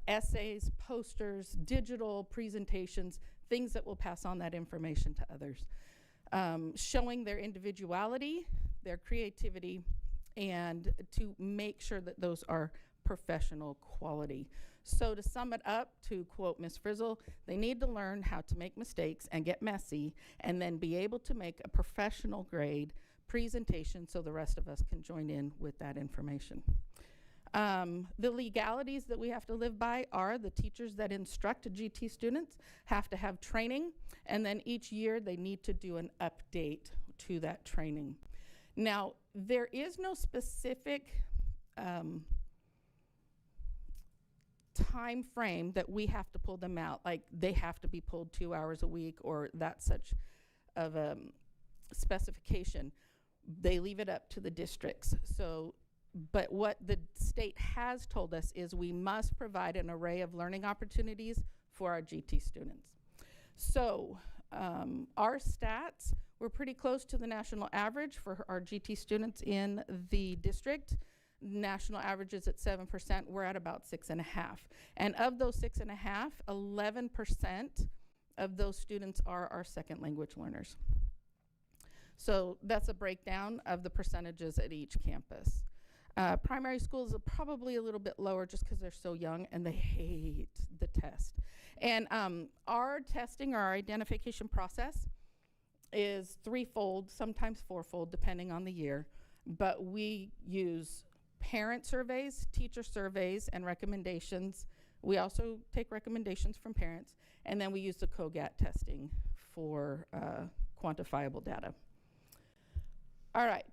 essays, posters, digital presentations, things that will pass on that information to others. Showing their individuality, their creativity, and to make sure that those are professional quality. So to sum it up, to quote Ms. Frizzle, they need to learn how to make mistakes and get messy, and then be able to make a professional grade presentation so the rest of us can join in with that information. The legalities that we have to live by are the teachers that instruct GT students have to have training, and then each year they need to do an update to that training. Now, there is no specific time frame that we have to pull them out, like they have to be pulled 2 hours a week or that such of a specification. They leave it up to the districts. So, but what the state has told us is we must provide an array of learning opportunities for our GT students. So our stats, we're pretty close to the national average for our GT students in the district. National average is at 7%, we're at about 6.5. And of those 6.5, 11% of those students are our second language learners. So that's a breakdown of the percentages at each campus. Primary schools are probably a little bit lower just because they're so young and they hate the test. And our testing or our identification process is threefold, sometimes fourfold, depending on the year. But we use parent surveys, teacher surveys, and recommendations. We also take recommendations from parents, and then we use the COGAT testing for quantifiable data. All right,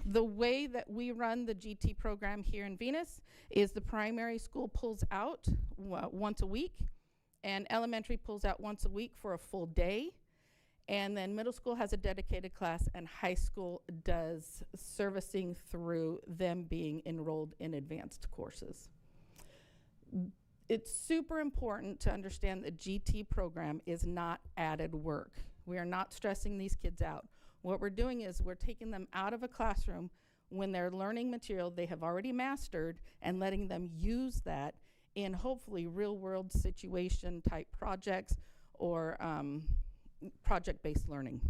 the way that we run the GT program here in Venus is the primary school pulls out once a week, and elementary pulls out once a week for a full day. And then middle school has a dedicated class, and high school does servicing through them being enrolled in advanced courses. It's super important to understand the GT program is not added work. We are not stressing these kids out. What we're doing is we're taking them out of a classroom when they're learning material they have already mastered and letting them use that in hopefully real world situation type projects or project-based learning.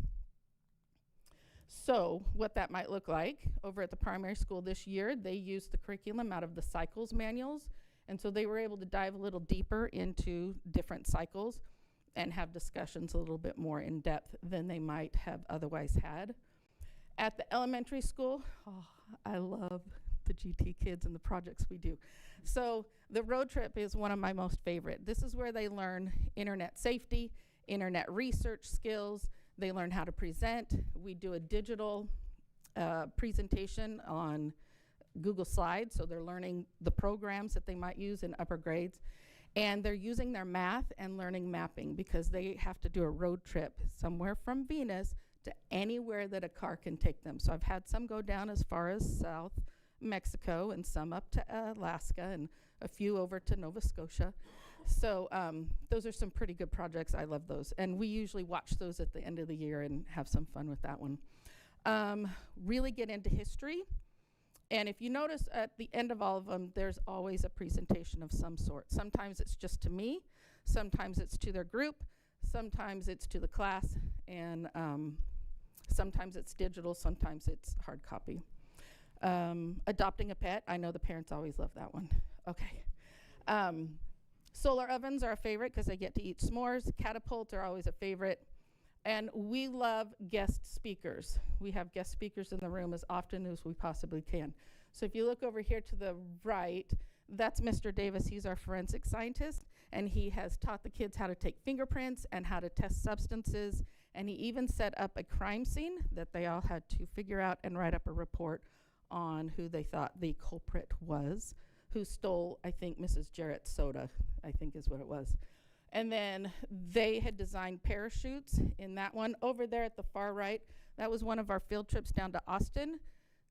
So what that might look like over at the primary school this year, they used the curriculum out of the cycles manuals, and so they were able to dive a little deeper into different cycles and have discussions a little bit more in depth than they might have otherwise had. At the elementary school, I love the GT kids and the projects we do. So the road trip is one of my most favorite. This is where they learn internet safety, internet research skills. They learn how to present. We do a digital presentation on Google Slides, so they're learning the programs that they might use in upper grades. And they're using their math and learning mapping because they have to do a road trip somewhere from Venus to anywhere that a car can take them. So I've had some go down as far as South Mexico and some up to Alaska and a few over to Nova Scotia. So those are some pretty good projects. I love those. And we usually watch those at the end of the year and have some fun with that one. Really get into history. And if you notice at the end of all of them, there's always a presentation of some sort. Sometimes it's just to me, sometimes it's to their group, sometimes it's to the class, and sometimes it's digital, sometimes it's hard copy. Adopting a pet, I know the parents always love that one. Okay. Solar ovens are a favorite because they get to eat s'mores. Catapults are always a favorite. And we love guest speakers. We have guest speakers in the room as often as we possibly can. So if you look over here to the right, that's Mr. Davis. He's our forensic scientist, and he has taught the kids how to take fingerprints and how to test substances, and he even set up a crime scene that they all had to figure out and write up a report on who they thought the culprit was, who stole, I think, Mrs. Jarrett's soda, I think is what it was. And then they had designed parachutes in that one. Over there at the far right, that was one of our field trips down to Austin.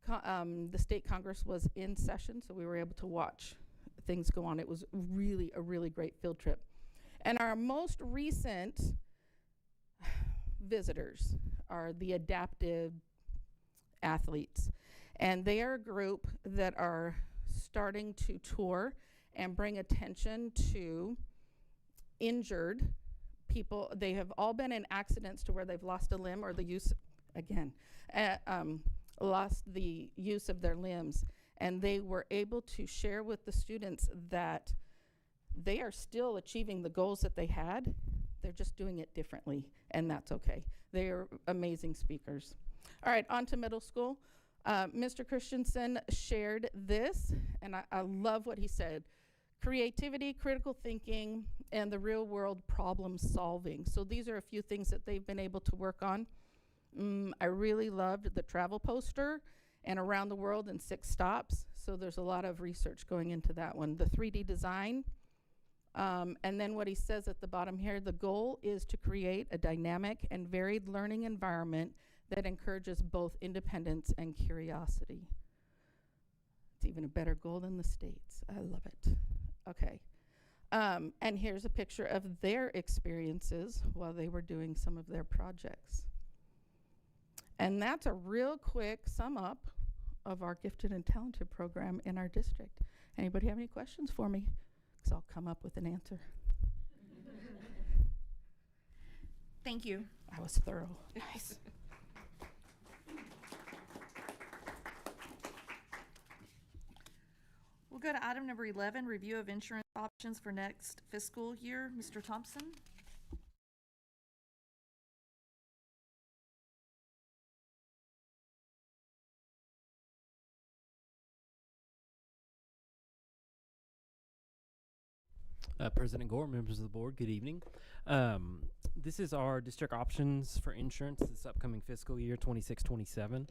The state Congress was in session, so we were able to watch things go on. It was really a really great field trip. And our most recent visitors are the adaptive athletes. And they are a group that are starting to tour and bring attention to injured people. They have all been in accidents to where they've lost a limb or the use, again, lost the use of their limbs, and they were able to share with the students that they are still achieving the goals that they had. They're just doing it differently, and that's okay. They are amazing speakers. All right, on to middle school. Mr. Christensen shared this, and I love what he said. Creativity, critical thinking, and the real world problem solving. So these are a few things that they've been able to work on. I really loved the travel poster and around the world in 6 stops. So there's a lot of research going into that one. The 3D design. And then what he says at the bottom here, the goal is to create a dynamic and varied learning environment that encourages both independence and curiosity. It's even a better goal than the states. I love it. Okay. And here's a picture of their experiences while they were doing some of their projects. And that's a real quick sum up of our gifted and talented program in our district. Anybody have any questions for me? Because I'll come up with an answer. Thank you. I was thorough. Nice. We'll go to item number 11, review of insurance options for next fiscal year. Mr. Thompson? President Gore, members of the board, good evening. This is our district options for insurance this upcoming fiscal year 26-27.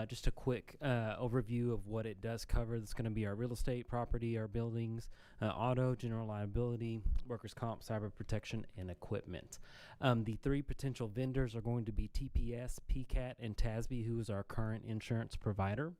Just a quick overview of what it does cover. That's going to be our real estate, property, our buildings, auto, general liability, workers' comp, cyber protection, and equipment. The 3 potential vendors are going to be TPS, PCAT, and TASB, who is our current insurance provider.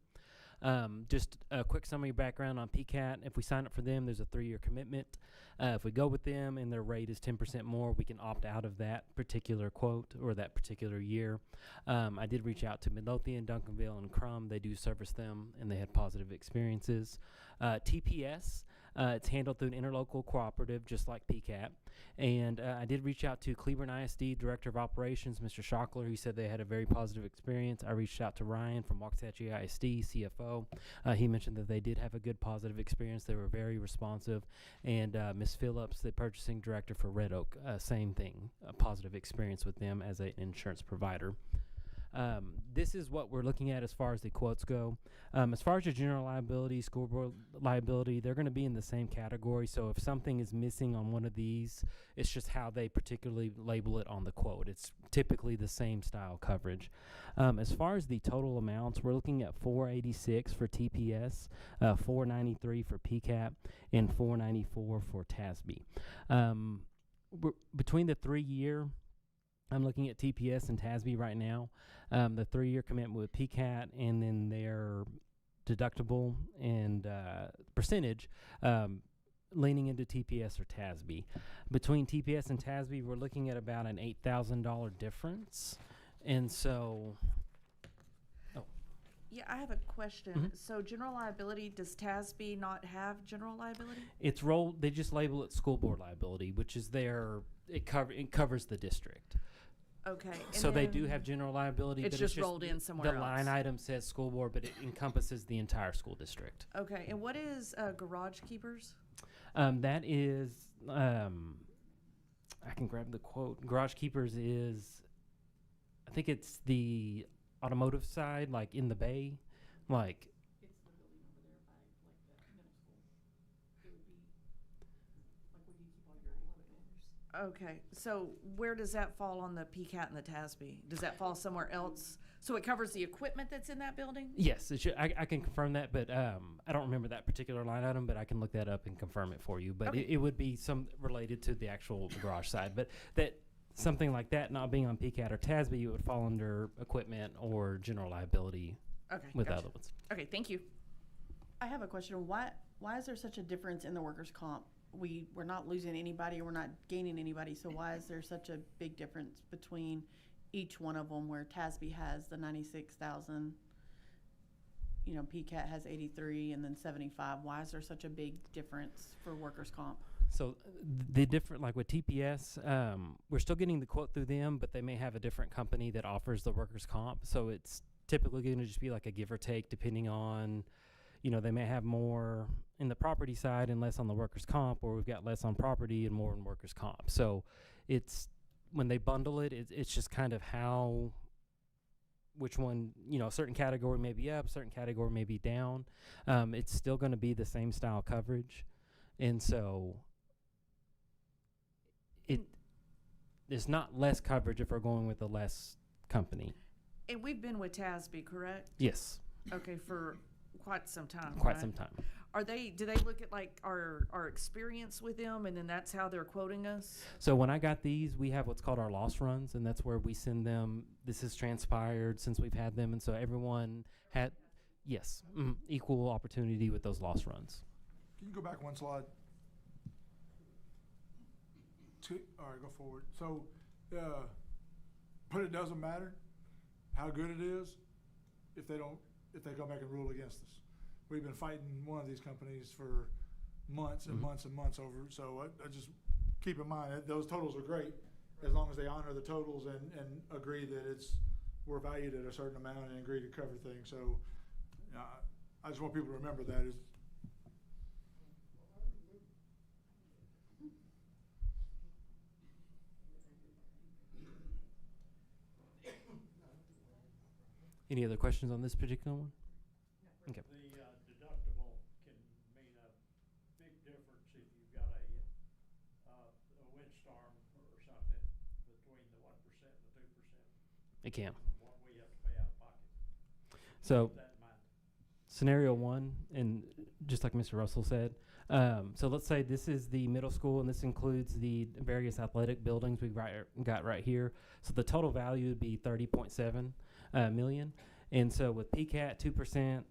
Just a quick summary background on PCAT. If we sign up for them, there's a 3-year commitment. If we go with them and their rate is 10% more, we can opt out of that particular quote or that particular year. I did reach out to Midlothian, Duncanville, and Crum. They do service them, and they had positive experiences. TPS, it's handled through an interlocal cooperative, just like PCAT. And I did reach out to Cleburne ISD Director of Operations, Mr. Schockler. He said they had a very positive experience. I reached out to Ryan from Waxahachie ISD, CFO. He mentioned that they did have a good positive experience. They were very responsive. And Ms. Phillips, the Purchasing Director for Red Oak, same thing, a positive experience with them as an insurance provider. This is what we're looking at as far as the quotes go. As far as your general liability, school board liability, they're going to be in the same category. So if something is missing on one of these, it's just how they particularly label it on the quote. It's typically the same style coverage. As far as the total amounts, we're looking at $486 for TPS, $493 for PCAP, and $494 for TASB. Between the 3-year, I'm looking at TPS and TASB right now. The 3-year commitment with PCAT and then their deductible and percentage leaning into TPS or TASB. Between TPS and TASB, we're looking at about an $8,000 difference. And so, Yeah, I have a question. So general liability, does TASB not have general liability? it's rolled, they just label it school board liability, which is it covers the district. Okay. So they do have general liability, it's but just rolled in somewhere the else. line item says school board, but it encompasses the entire school district. Okay, and what is garage keepers? That is, I can grab the quote. Garage Keepers is, I think it's the automotive side, like in the bay, like. It's the building over there by like the middle school. It would be like where you keep all your equipment. Okay, so where does that fall on the PCAT and the TASB? Does that fall somewhere else? So it covers the equipment that's in that building? Yes, it should. I can confirm that, but I don't remember that particular line item, but I can look that up and confirm it for you. But Okay. it would be some related to the actual garage side. But that something like that not being on PCAT or TASB, it would fall under equipment or general liability. Okay, with gotcha. other ones. Okay, thank you. I have a question. Why is there such a difference in the workers' comp? We're not losing anybody, we're not gaining anybody, so why is there such a big difference between each one of them, where TASB has the 96,000, PCAT has 83 and then 75? Why is there such a big difference for workers' comp? So the different, like with TPS, we're still getting the quote through them, but they may have a different company that offers the workers' comp. So it's typically going to just be like a give or take depending on, you know, they may have more in the property side and less on the workers' comp, or we've got less on property and more in workers' comp. So it's, when they bundle it, it's just kind of how, which one, you know, a certain category may be up, a certain category may be down. It's still going to be the same style coverage. And so it's not less coverage if we're going with a less company. And we've been with TASB, correct? Yes. Okay, for quite some time. Quite right? some time. Do they look at like our experience with them, and then that's how they're quoting us? So when I got these, we have what's called our loss runs, and that's where we send them, this has transpired since we've had them, and so everyone had, yes, equal opportunity with those loss runs. Can you go back one slide? All right, go forward. So, but it doesn't matter how good it is if they come back and rule against us. We've been fighting one of these companies for months and months and months over. So I just keep in mind that those totals are great as long as they honor the totals and agree that we're valued at a certain amount and agree to cover things. So I just want people to remember that. Any other questions on this particular one? Okay. The deductible can mean a big difference if you've got a windstorm or something between the 1% and the 2%. It can. What we have to pay out of pocket. So, Keep that in mind. scenario one, and just like Mr. Russell said, so let's say this is the middle school, and this includes the various athletic buildings we've got right here. So the total value would be 30.7 million. And so with PCAT, 2%,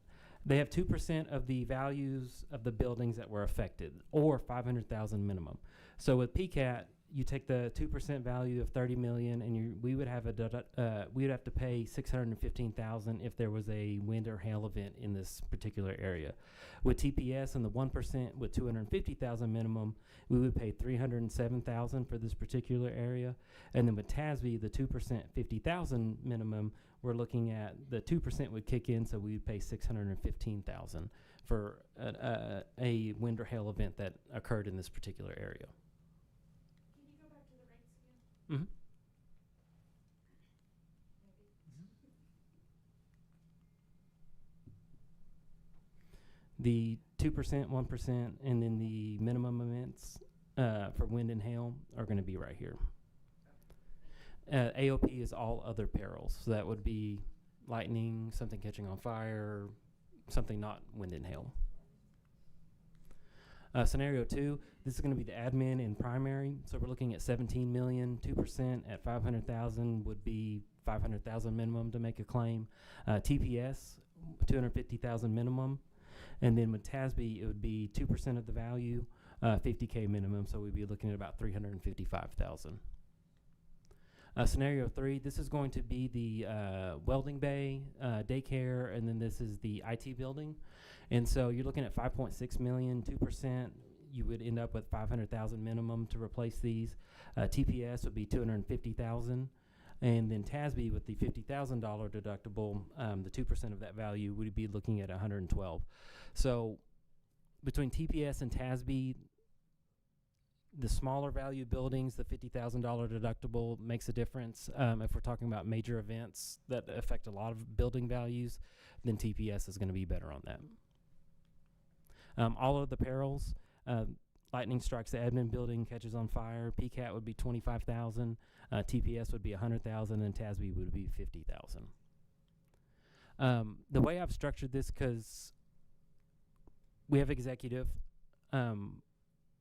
they have 2% of the values of the buildings that were affected, or 500,000 minimum. So with PCAT, you take the 2% value of 30 million, and we would have we would have to pay 615,000 if there was a wind or hail event in this particular area. With TPS and the 1% with 250,000 minimum, we would pay 307,000 for this particular area. And then with TASB, the 2% 50,000 minimum, we're looking at the 2% would kick in, so we would pay 615,000 for a wind or hail event that occurred in this particular area. Mm-hmm. The 2%, 1%, and then the minimum events for wind and hail are going to be right here. AOP is all other perils. So that would be lightning, something catching on fire, something not wind and hail. Scenario 2, this is going to be the admin in primary. So we're looking at 17 million, 2% at 500,000 would be 500,000 minimum to make a claim. TPS, 250,000 minimum. And then with TASB, it would be 2% of the value, 50K minimum. So we'd be looking at about 355,000. Scenario 3, this is going to be the welding bay, daycare, and then this is the IT building. And so you're looking at 5.6 million, 2%. You would end up with 500,000 minimum to replace these. TPS would be 250,000. And then TASB with the $50,000 deductible, the 2% of that value would be looking at 112. So between TPS and TASB, the smaller value buildings, the $50,000 deductible makes a difference. If we're talking about major events that affect a lot of building values, then TPS is going to be better on that. All of the perils, lightning strikes the admin building, catches on fire. PCAT would be 25,000, TPS would be 100,000, and TASB would be 50,000. The way I've structured this, because we have executive,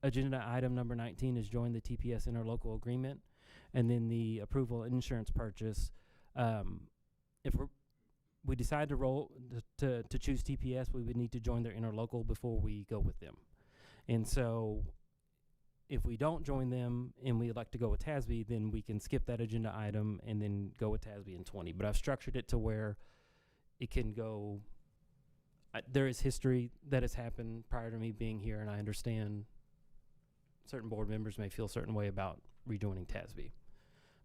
agenda item number 19 is join the TPS interlocal agreement, and then the approval insurance purchase. If we decide to choose TPS, we would need to join their interlocal before we go with them. And so if we don't join them and we elect to go with TASB, then we can skip that agenda item and then go with TASB in 20. But I've structured it to where it can go. There is history that has happened prior to me being here, and I understand certain board members may feel a certain way about rejoining TASB.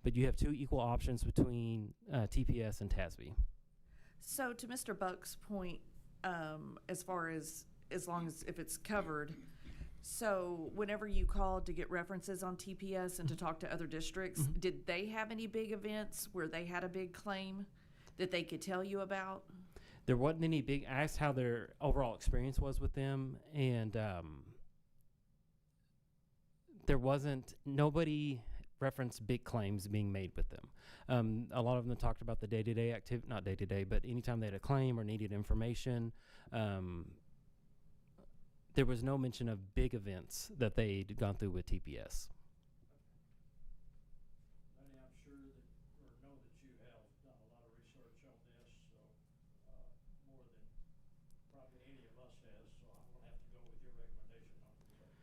But you have two equal options between TPS and TASB. So to Mr. Buck's point, as far as long as if it's covered, so whenever you called to get references on TPS and to talk to other districts, did they have any big events where they had a big claim that they could tell you about? There wasn't any big. I asked how their overall experience was with them, and there wasn't. Nobody referenced big claims being made with them. A lot of them talked about the day-to-day activity, not day-to-day, but anytime they had a claim or needed information. There was no mention of big events that they'd gone through with TPS. I'm sure that, or know that you have done a lot of research on this, so more than probably any of us has, so I'm going to have to go with your recommendation on this.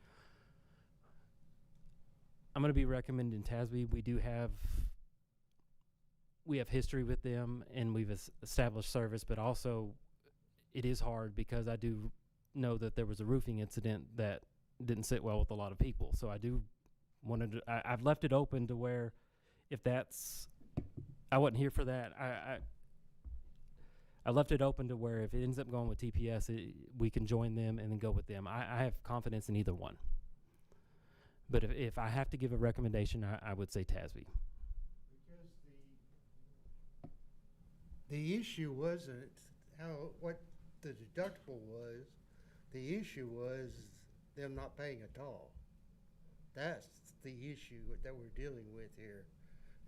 I'm going to be recommending TASB. We have history with them, and we've established service, but also it is hard because I do know that there was a roofing incident that didn't sit well with a lot of people. So I do wanted to, I've left it open to where if that's, I wasn't here for that. I left it open to where if it ends up going with TPS, we can join them and then go with them. I have confidence in either one. But if I have to give a recommendation, I would say TASB. Because the issue wasn't what the deductible was. The issue was them not paying at all. That's the issue that we're dealing with here.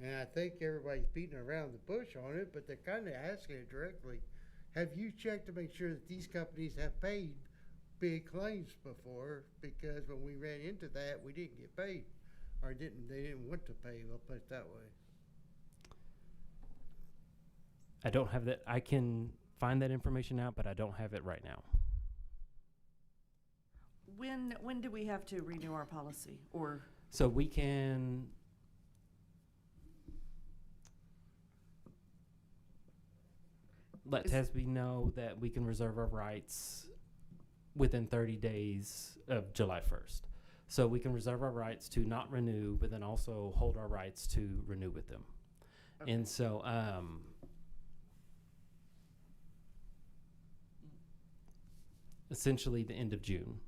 And I think everybody's beating around the bush on it, but they're kind of asking it directly. Have you checked to make sure that these companies have paid big claims before? Because when we ran into that, we didn't get paid. Or they didn't want to pay, we'll put it that way. I don't have that. I can find that information out, but I don't have it right now. When do we have to renew our policy? Or so we can let TASB know that we can reserve our rights within 30 days of July 1st. So we can reserve our rights to not renew, but then also hold our rights to renew with them. Okay. And so essentially the end of June.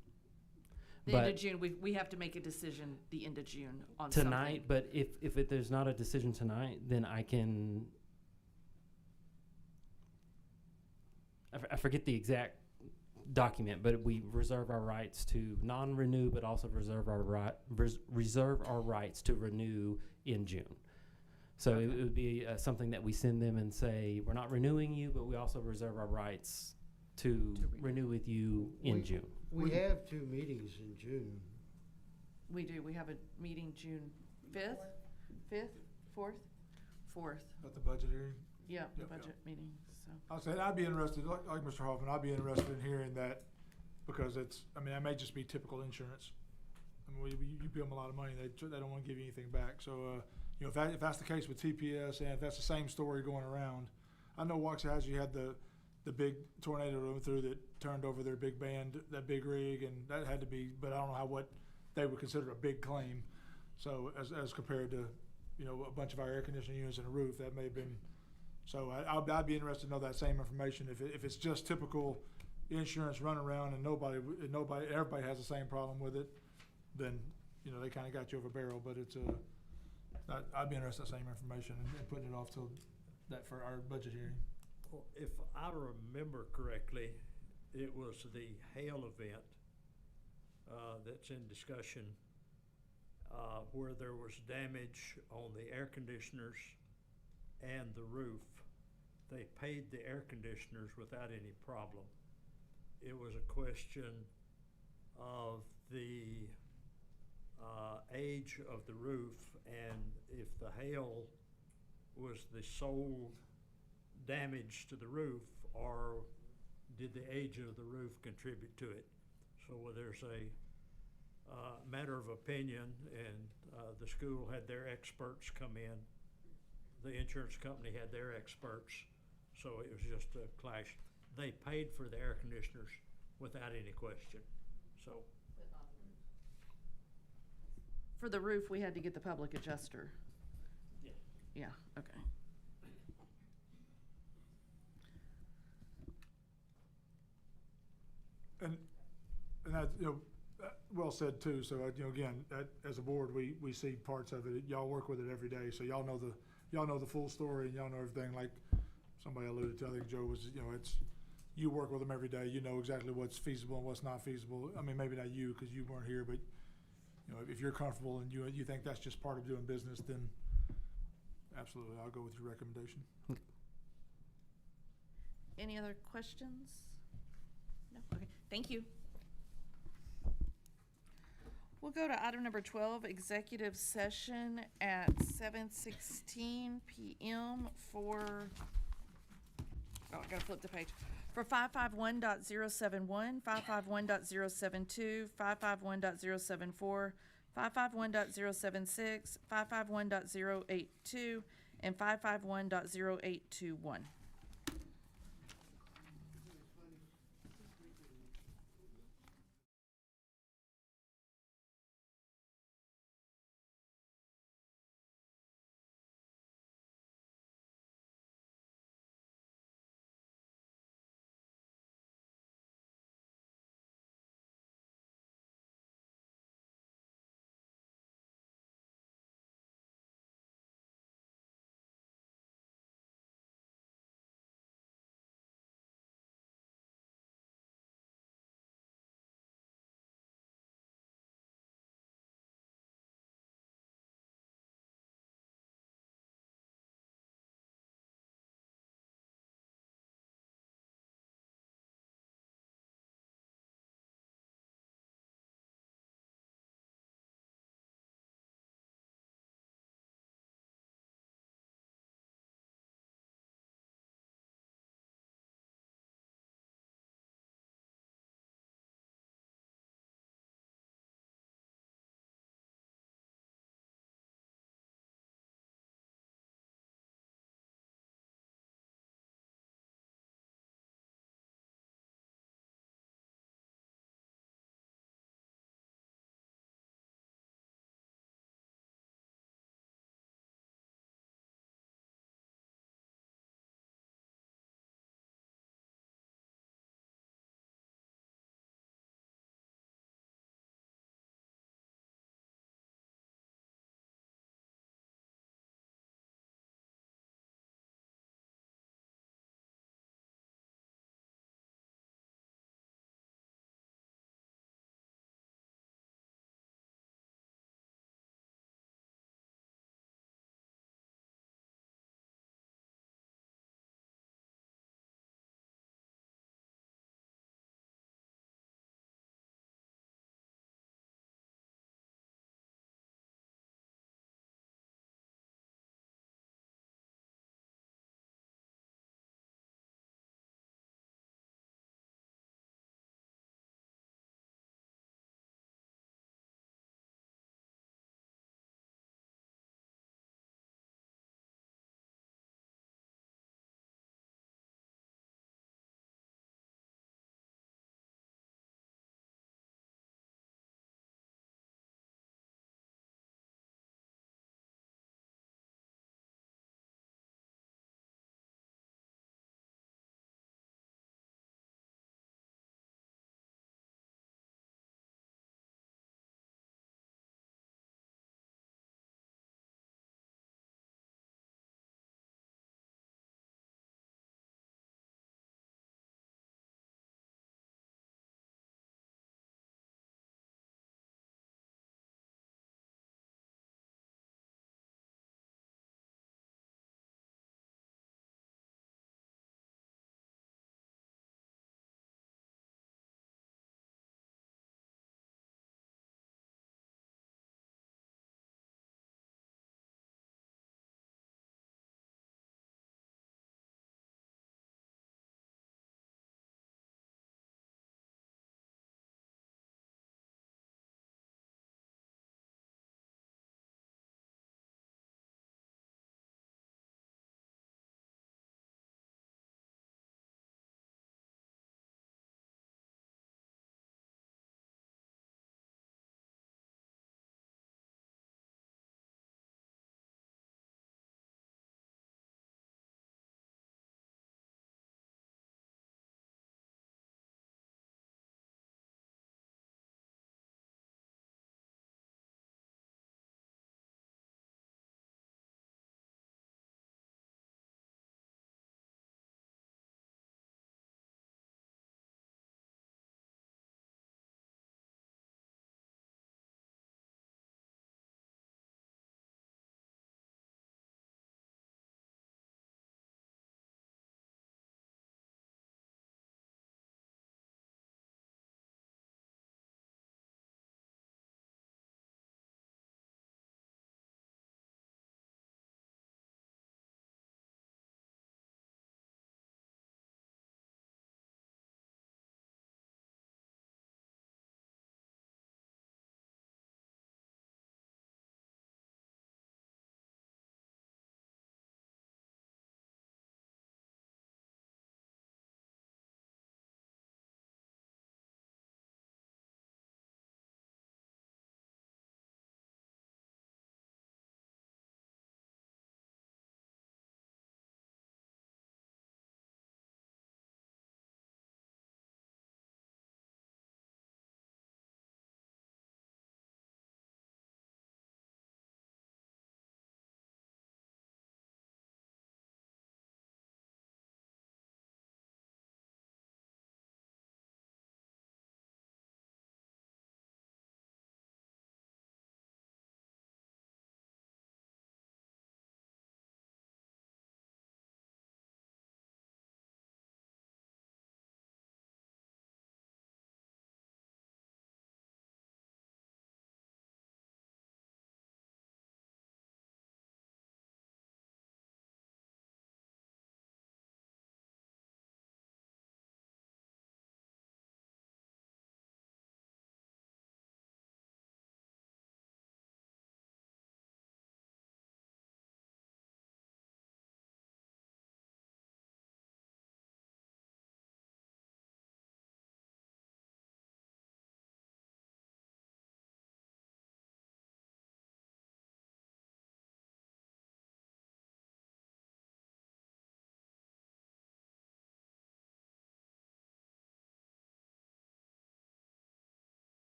The end of June, we have to make a decision the end of June on tonight. something. But if there's not a decision tonight, then I can. I forget the exact document, but we reserve our rights to non-renew, but also reserve our rights to renew in June. So it would be something that we send them and say, we're not renewing you, but we also reserve our rights to renew with you in June. We have 2 meetings in June. We do. We have a meeting June 5th, 4th? At the budget hearing? Yeah, the budget meeting. So I'll say I'd be interested, like Mr. Hoffman, I'd be interested in hearing that because it's, I mean, that may just be typical insurance. I mean, you pay them a lot of money, they don't want to give you anything back. So, you know, if that's the case with TPS and if that's the same story going around, I know Waxahachie had the big tornado that went through that turned over their big band, that big rig, and that had to be, but I don't know what they would consider a big claim. So as compared to, you know, a bunch of our air conditioning units and a roof, that may have been. So I'd be interested to know that same information. If it's just typical insurance run around and everybody has the same problem with it, then, you know, they kind of got you over barrel. But it's I'd be interested in that same information and putting it off till that for our budget hearing. Well, if I remember correctly, it was the hail event that's in discussion where there was damage on the air conditioners and the roof. They paid the air conditioners without any problem. It was a question of the age of the roof and if the hail was the sole damage to the roof or did the age of the roof contribute to it. So there's a matter of opinion, and the school had their experts come in. The insurance company had their experts, so it was just a clash. They paid for the air conditioners without any question. So for the roof, we had to get the public adjuster. Yeah. Yeah, okay. And that, well said too. So, again, as a board, we see parts of it. Y'all work with it every day, so y'all know the full story, and y'all know everything. Like somebody alluded to, I think Joe was, you work with them every day. You know exactly what's feasible and what's not feasible. I mean, maybe not you because you weren't here, but if you're comfortable and you think that's just part of doing business, then absolutely, I'll go with your recommendation. Any other questions? No? Okay, thank you. We'll go to item number 12, executive session at 7:16 p.m. for, I gotta flip the page, for 551.071, 551.072, 551.074, 551.076, 551.082, and 551.0821.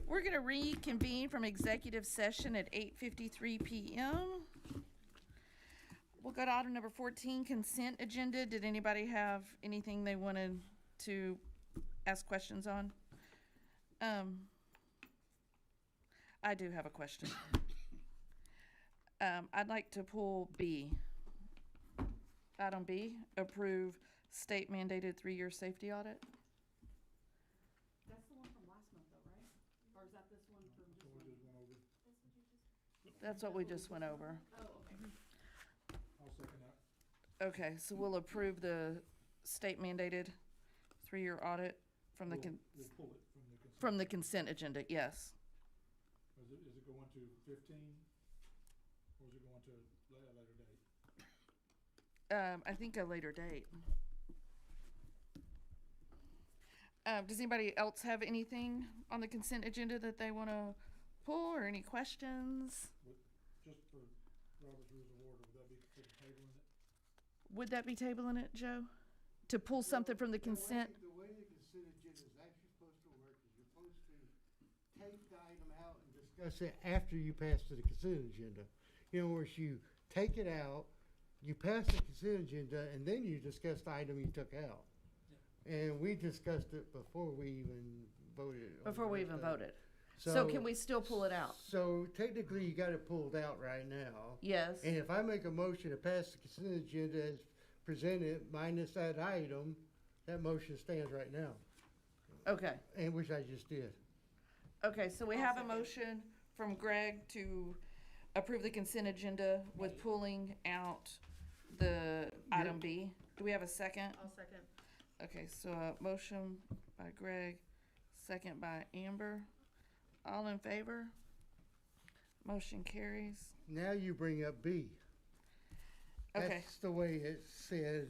We're going to reconvene from executive session at 8:53 p.m. We'll go to item number 14, consent agenda. Did anybody have anything they wanted to ask questions on? I do have a question. I'd like to pull B. Item B, approve state mandated 3-year safety audit. That's the one from last month though, right? Or is that this one from just one? That's what we just went over. Oh, okay. I'll second that. Okay, so we'll approve the state mandated 3-year audit from the We'll pull it from the consent. from the consent agenda, yes. Is it going to 15? Or is it going to a later date? I think a later date. Does anybody else have anything on the consent agenda that they want to pull, or any questions? Just for Robert's Rules of Order, would that be tabling it? Would that be tabling it, Joe? To pull something from the consent? The way the consent agenda is actually supposed to work is you're supposed to take the item out and discuss it after you pass to the consent agenda. In other words, you take it out, you pass the consent agenda, and then you discuss the item you took out. And we discussed it before we even voted. on Before we the even rest of it. voted. So can we still pull it out? So technically, you got it pulled out right now. Yes. And if I make a motion to pass the consent agenda as presented minus that item, that motion stands right now. Okay. And which I just did. Okay, so we have a motion from Greg to approve the consent agenda with pulling out the item B. Do we have a second? I'll second. Okay, so a motion by Greg, second by Amber. All in favor? Motion carries. Now you bring up B. Okay. That's the way it said.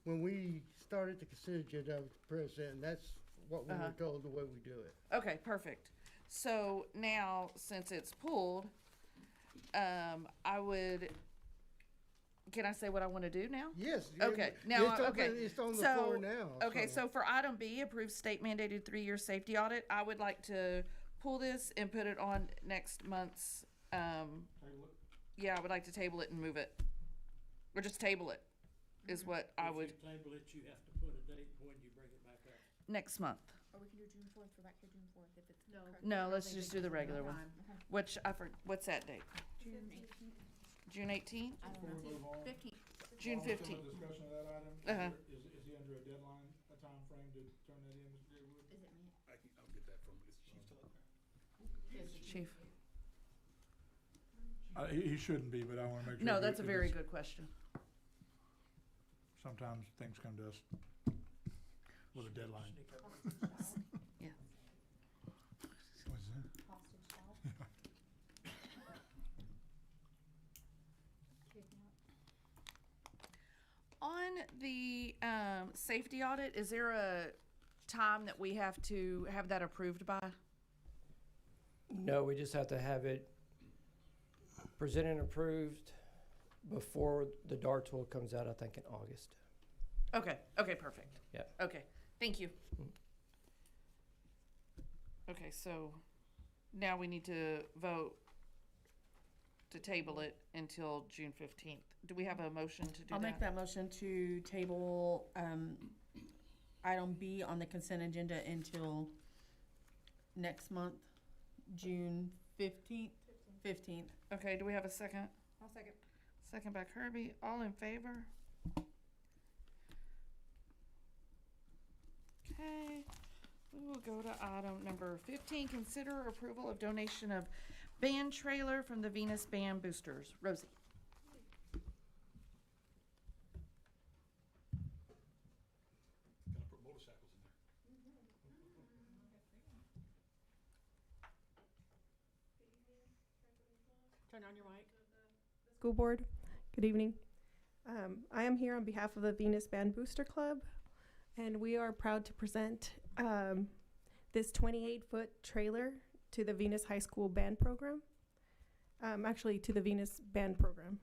When we started the consent agenda, I was the president, and that's what we were told the way we do it. Okay, perfect. So now, since it's pulled, I would, can I say what I want to do now? Yes. Okay, now, It's open- okay. it's on the So- floor now, Okay, so- so for item B, approve state mandated 3-year safety audit, I would like to pull this and put it on next month's, Table it? yeah, I would like to table it and move it. Or just table it, is what I would, If you table it, you have to put a date when you bring it back up. next month. Or we can do June 4th, we're back here June 4th if it's. No, let's just do the regular one. Which, what's that date? June 18th. June 18th? I don't Before we move know. on, 15th. June while we're still in 15th. discussion of that item, Uh-huh. is he under a deadline, a time frame to turn that in, Mr. Gatewood? Is it me? I'll get that from, is Chief still up there? Chief. He shouldn't be, but I wanna make sure. No, that that's a it very is- good question. Sometimes things come to us with a deadline. Yeah. What's that? On the safety audit, is there a time that we have to have that approved by? No, we just have to have it presented and approved before the DAR tool comes out, I think in August. Okay, okay, perfect. Yeah. Okay, thank you. Okay, so now we need to vote to table it until June 15th. Do we have a motion to do that? I'll make that motion to table, item B on the consent agenda until next month, June 15th. Okay, do we have a second? I'll second. Second by Kirby. All in favor? Okay, we will go to item number 15. Consider approval of donation of band trailer from the Venus Band Boosters. Rosie. Gonna put motorcycles in there. Turn on your mic. School Board, good evening. I am here on behalf of the Venus Band Booster Club, and we are proud to present this 28-foot trailer to the Venus High School Band Program, actually to the Venus Band Program.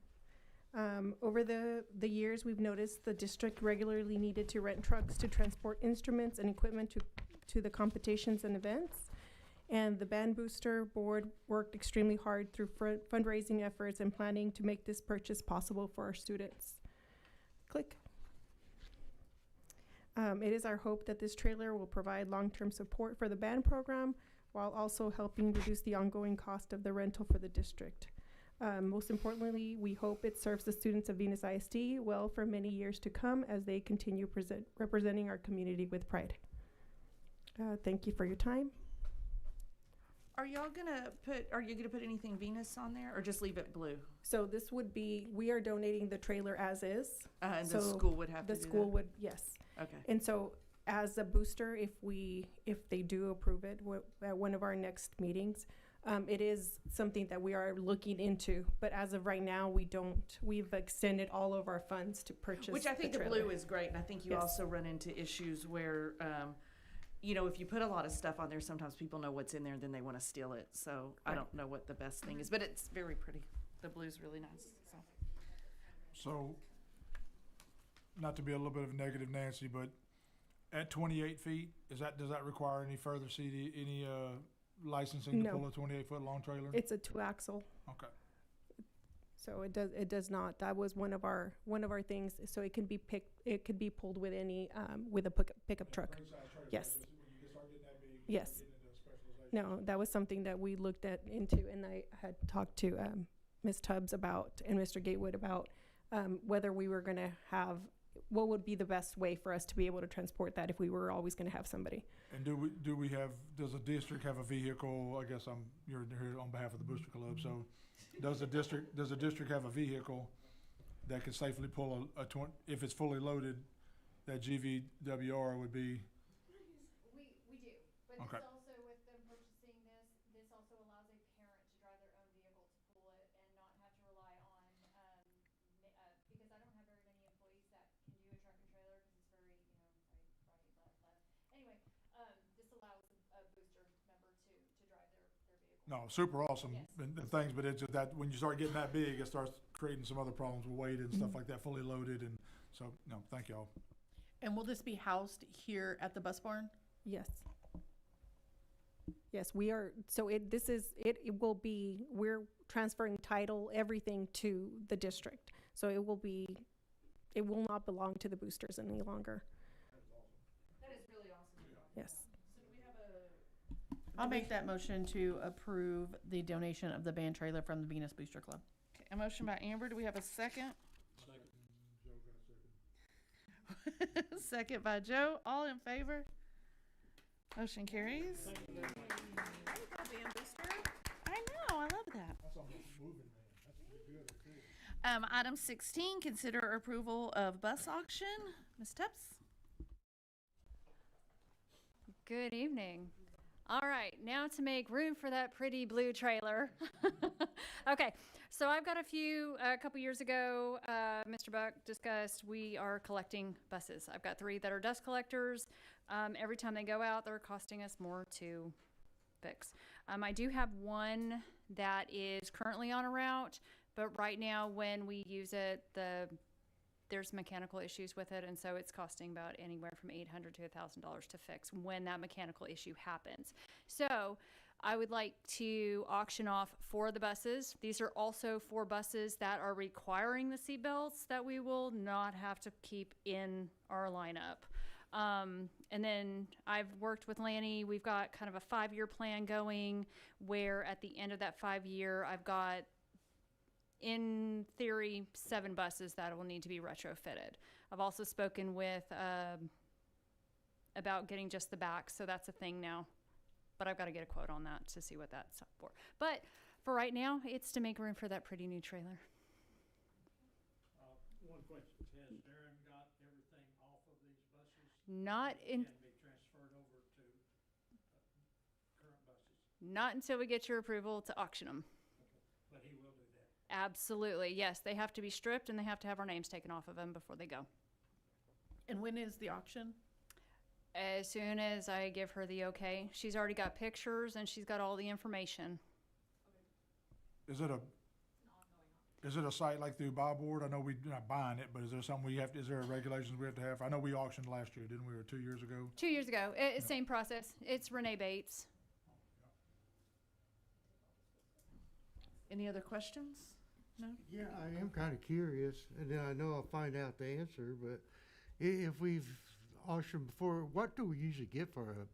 Over the years, we've noticed the district regularly needed to rent trucks to transport instruments and equipment to the competitions and events. And the Band Booster Board worked extremely hard through fundraising efforts and planning to make this purchase possible for our students. Click. It is our hope that this trailer will provide long-term support for the band program while also helping reduce the ongoing cost of the rental for the district. Most importantly, we hope it serves the students of Venus ISD well for many years to come as they continue representing our community with pride. Thank you for your time. Are you gonna put anything Venus on there or just leave it blue? So this would be, we are donating the trailer as is. And So the school would have to do The school that? would, yes. Okay. And so as a booster, if they do approve it at one of our next meetings, it is something that we are looking into, but as of right now, we've extended all of our funds to purchase Which I think the trailer. blue is great, and I think you Yes. also run into issues where, if you put a lot of stuff on there, sometimes people know what's in there and then they want to steal it. So I Right. don't know what the best thing is, but it's very pretty. The blue's really nice. So, not to be a little bit of a negative Nancy, but at 28 feet, does that require any further licensing to No. pull a 28-foot long trailer? It's a 2-axle. Okay. So it does not. That was one of our things. So it can be pulled with any with a pickup truck. Yes. Yes. No, that was something that we looked into, and I had talked to Ms. Tubbs about and Mr. Gatewood about whether we were going to have what would be the best way for us to be able to transport that if we were always going to have somebody. And does the district have a vehicle? I guess you're here on behalf of the Booster Club, so does the district have a vehicle that can safely pull if it's fully loaded, that GVWR would be? We do, but Okay. this also, with them purchasing this also allows a parent to drive their own vehicle to pull it and not have to rely on, because I don't have very many employees that can do a truck and trailer because it's very, right, left. Anyway, this allows a booster member to drive their vehicle. No, super awesome Yes. and things, but it's just that when you start getting that big, it starts creating some other problems with weight and stuff like that, fully loaded, and so, no, thank y'all. And will this be housed here at the bus barn? Yes. Yes, we are. So it will be, we're transferring title, everything to the district. So it will not belong to the boosters any longer. That is really awesome. Yes. So do we have I'll make that motion to approve the donation of the band trailer from the Venus Booster Club. Okay, a motion by Amber. Do we have a second? Second by Joe. All in favor? Motion carries. I know, I love that. Item 16, consider approval of bus auction. Ms. Tubbs? Good evening. All right, now to make room for that pretty blue trailer. Okay, so I've got a couple years ago, Mr. Buck discussed, we are collecting buses. I've got 3 that are dust collectors. Every time they go out, they're costing us more to fix. I do have one that is currently on a route, but right now when we use it, there's mechanical issues with it, and so it's costing about anywhere from $800 to $1,000 to fix when that mechanical issue happens. So I would like to auction off 4 of the buses. These are also 4 buses that are requiring the seat belts that we will not have to keep in our lineup. And then I've worked with Lanny. We've got kind of a 5-year plan going where at the end of that 5-year, I've got, in theory, 7 buses that will need to be retrofitted. I've also spoken with about getting just the back, so that's a thing now. But I've got to get a quote on that to see what that's up for. But for right now, it's to make room for that pretty new trailer. One question, has Darren got everything off of these buses? Not in. Can be transferred over to current buses? Not until we get your approval to auction them. But he will do that. Absolutely, yes. They have to be stripped and they have to have our names taken off of them before they go. And when is the auction? As soon as I give her the okay. She's already got pictures and she's got all the information. Is it a site like through Buy Board? I know we're not buying it, but is there something is there regulations we have to have? I know we auctioned last year, didn't we, or 2 years ago? 2 years ago, same process. It's Renee Bates. Any other questions? No? Yeah, I am kind of curious, and then I know I'll find out the answer, but if we've auctioned before, what do we usually get for a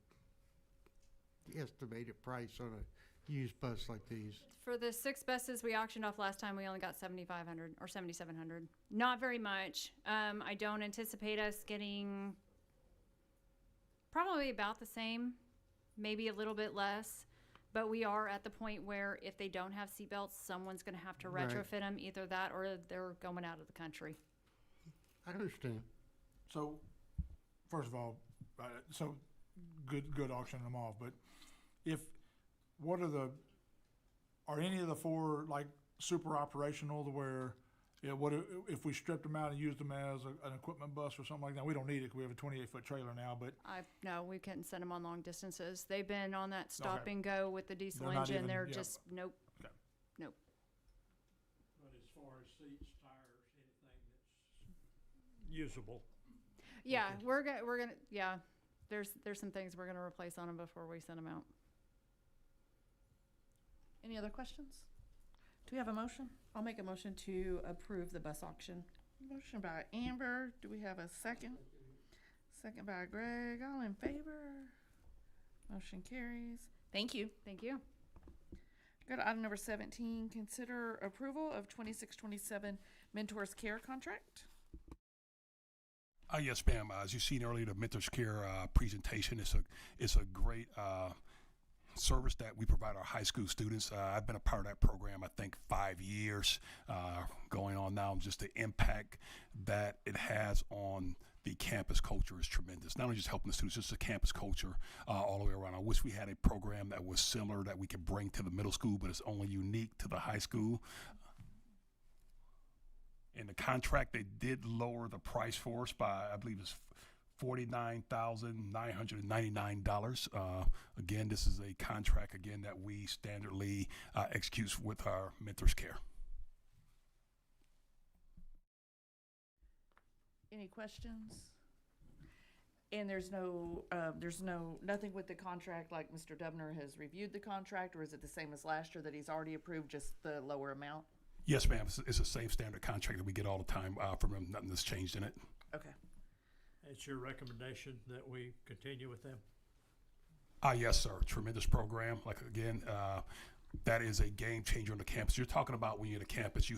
estimated price on a used bus like these? For the 6 buses we auctioned off last time, we only got 7,500 or 7,700. Not very much. I don't anticipate us getting probably about the same, maybe a little bit less. But we are at the point where if they don't have seatbelts, someone's going to have to Right. retrofit them. Either that or they're going out of the country. I understand. So, first of all, so good auctioning them off. But are any of the 4 like super operational to where, what if we stripped them out and used them as an equipment bus or something like that? We don't need it 'cause we have a 28-foot trailer now, but No, we couldn't send them on long distances. They've been on that stop Okay. and go with the diesel They're not engine. even- They're yeah. just, nope. Okay. Nope. But as far as seats, tires, anything that's usable. Yeah, we're gonna, yeah. There's some things we're gonna replace on them before we send them out. Any other questions? Do we have a motion? I'll make a motion to approve the bus auction. Motion by Amber. Do we have a second? Second by Greg. All in favor? Motion carries. Thank you. Thank you. Go to item number 17. Consider approval of 2627 Mentors Care contract. Yes, ma'am. As you've seen earlier, the Mentors Care presentation is a great service that we provide our high school students. I've been a part of that program, I think, 5 years going on now. Just the impact that it has on the campus culture is tremendous. Not only just helping the students, just the campus culture all the way around. I wish we had a program that was similar that we could bring to the middle school, but it's only unique to the high school. In the contract, they did lower the price for us by, I believe it's $49,999. Again, this is a contract, again, that we standardly execute with our Mentors Care. Any questions? And there's nothing with the contract, like Mr. Dubner has reviewed the contract, or is it the same as last year that he's already approved, just the lower amount? Yes, ma'am. It's the same standard contract that we get all the time from them. Nothing has changed in it. Okay. It's your recommendation that we continue with them? Yes, sir. Tremendous program. Like, again, that is a game changer on the campus. You're talking about when you're at a campus,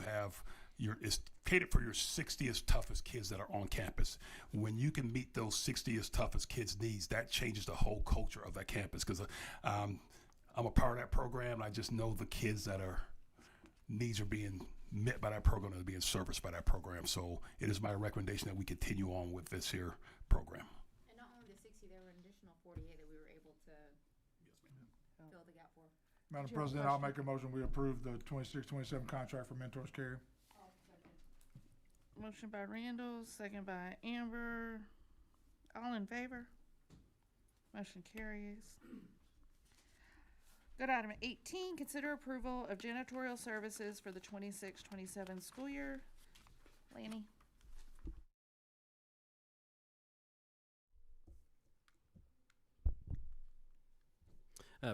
it's catered for your 60th toughest kids that are on campus. When you can meet those 60th toughest kids' needs, that changes the whole culture of that campus. Because I'm a part of that program, and I just know the kids that are needs are being met by that program and being serviced by that program. So it is my recommendation that we continue on with this here program. And not only the 60, there were an additional 48 that we were able to fill the gap for. Madam Did you have a President, I'll question? make a motion, we approve the 26-27 contract for Mentors Care. Motion by Randall, second by Amber. All in favor? Motion carries. Go to item 18, consider approval of janitorial services for the 26-27 school year. Lanny?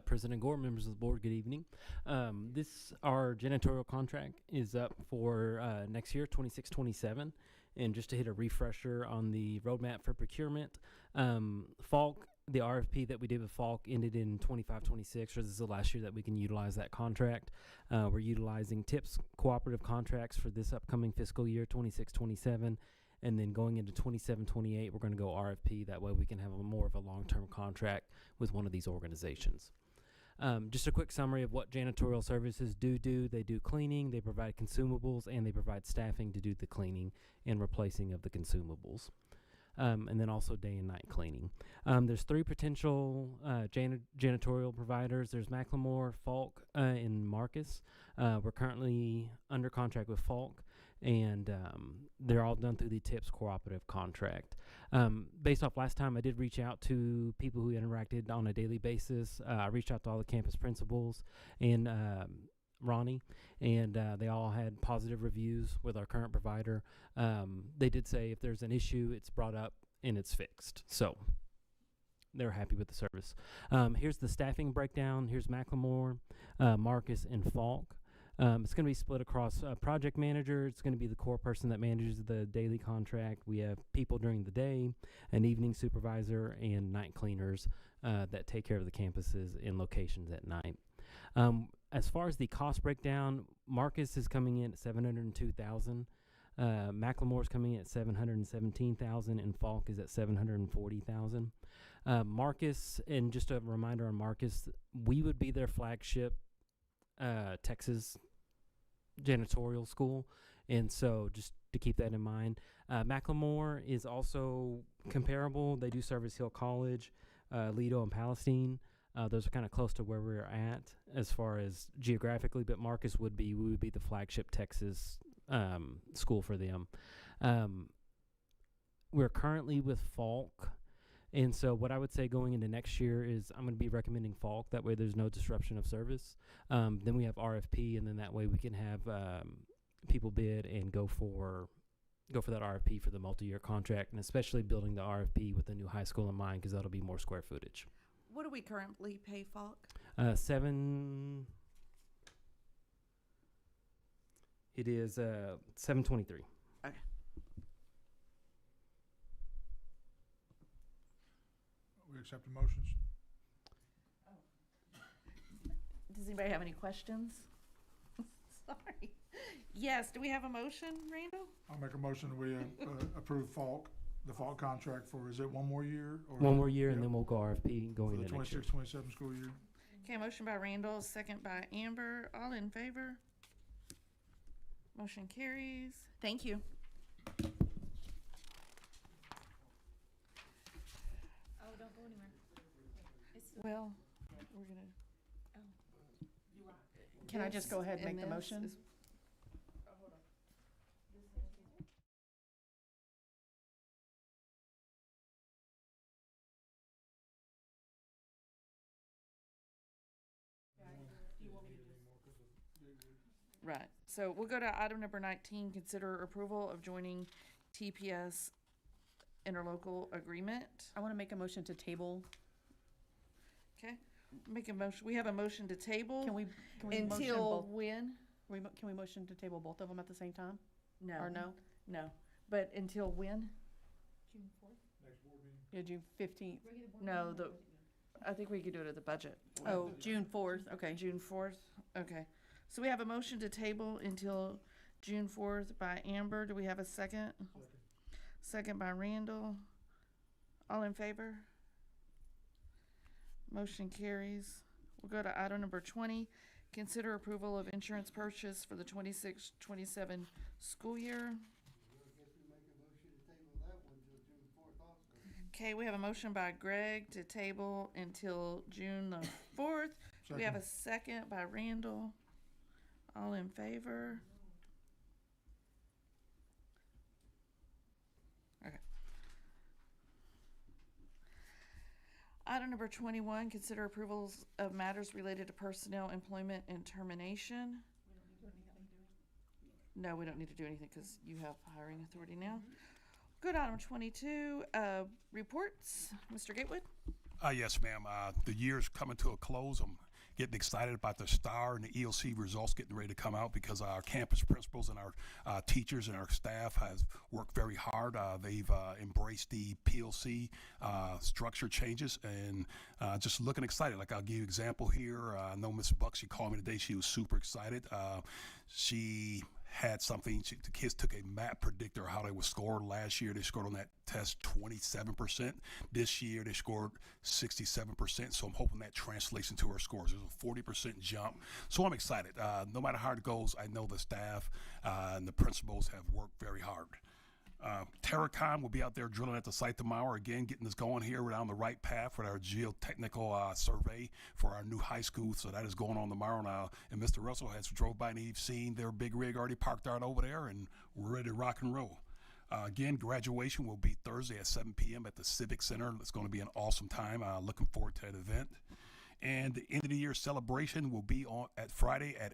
President Gore, members of the board, good evening. Our janitorial contract is up for next year, 26-27. And just to hit a refresher on the roadmap for procurement, Falk, the RFP that we did with Falk ended in 25-26, or this is the last year that we can utilize that contract. We're utilizing TIPS cooperative contracts for this upcoming fiscal year, 26-27. And then going into 27-28, we're going to go RFP. That way we can have more of a long-term contract with one of these organizations. Just a quick summary of what janitorial services do. They do cleaning, they provide consumables, and they provide staffing to do the cleaning and replacing of the consumables. And then also day and night cleaning. There's 3 potential janitorial providers. There's Macklemore, Falk, and Marcus. We're currently under contract with Falk, and they're all done through the TIPS cooperative contract. Based off last time, I did reach out to people who interacted on a daily basis. I reached out to all the campus principals and Ronnie, and they all had positive reviews with our current provider. They did say if there's an issue, it's brought up and it's fixed. So they're happy with the service. Here's the staffing breakdown. Here's Macklemore, Marcus, and Falk. It's going to be split across project manager. It's going to be the core person that manages the daily contract. We have people during the day, an evening supervisor, and night cleaners that take care of the campuses and locations at night. As far as the cost breakdown, Marcus is coming in at $702,000. Macklemore's coming in at $717,000, and Falk is at $740,000. Marcus, and just a reminder on Marcus, we would be their flagship Texas janitorial school, and so just to keep that in mind. Macklemore is also comparable. They do Service Hill College, Lido, and Palestine. Those are kind of close to where we're at as far as geographically, but Marcus we would be the flagship Texas school for them. We're currently with Falk, and so what I would say going into next year is I'm going to be recommending Falk. That way there's no disruption of service. Then we have RFP, and then that way we can have people bid and go for that RFP for the multi-year contract, and especially building the RFP with the new high school in mind, because that'll be more square footage. What do we currently pay Falk? It is $723. Okay. We accept the motions. Does anybody have any questions? Sorry. Yes, do we have a motion, Randall? I'll make a motion that we approve the Falk contract for, is it one more year? Or One more year, and then we'll go RFP going for the into next year. 26-27 school year. Okay, motion by Randall, second by Amber. All in favor? Motion carries. Thank you. Oh, don't go anywhere. Well, we're gonna. Can I just go ahead and make the this motion? is- Right, so we'll go to item number 19, consider approval of joining TPS interlocal agreement. I want to make a motion to table. Okay, make a motion, we have a motion to table. Can we motion until both? when? Can we motion to table both of them at the same time? No. Or no? No, but until when? June 4th? Next board meeting. Yeah, June 15th. No, I think we could do it at the budget. Oh, June 4th, okay. June 4th, okay. So we have a motion to table until June 4th by Amber. Do we have a second? Second by Randall. All in favor? Motion carries. We'll go to item number 20. Consider approval of insurance purchase for the 26-27 school year. Okay, we have a motion by Greg to table until June the 4th. We have a second by Randall. All in favor? Okay. Item number 21, consider approvals of matters related to personnel, employment, and termination. No, we don't need to do anything because you have hiring authority now. Good, item 22, reports. Mr. Gatewood? Yes, ma'am. The year's coming to a close. I'm getting excited about the STAR and the EOC results getting ready to come out because our campus principals and our teachers and our staff has worked very hard. They've embraced the PLC structure changes and just looking excited. Like I'll give you an example here. I know Ms. Buck, she called me today. She was super excited. She had something, the kids took a map predictor how they would score. Last year they scored on that test 27%. This year they scored 67%, so I'm hoping that translates into our scores. There's a 40% jump, so I'm excited. No matter how it goes, I know the staff and the principals have worked very hard. Terracon will be out there drilling at the site tomorrow, again getting us going here. We're on the right path with our geotechnical survey for our new high school, so that is going on tomorrow now. And Mr. Russell has drove by and he's seen their big rig already parked out over there, and we're ready to rock and roll. Again, graduation will be Thursday at 7 p.m. at the Civic Center. It's going to be an awesome time. Looking forward to that event. And the end of the year celebration will be on at Friday at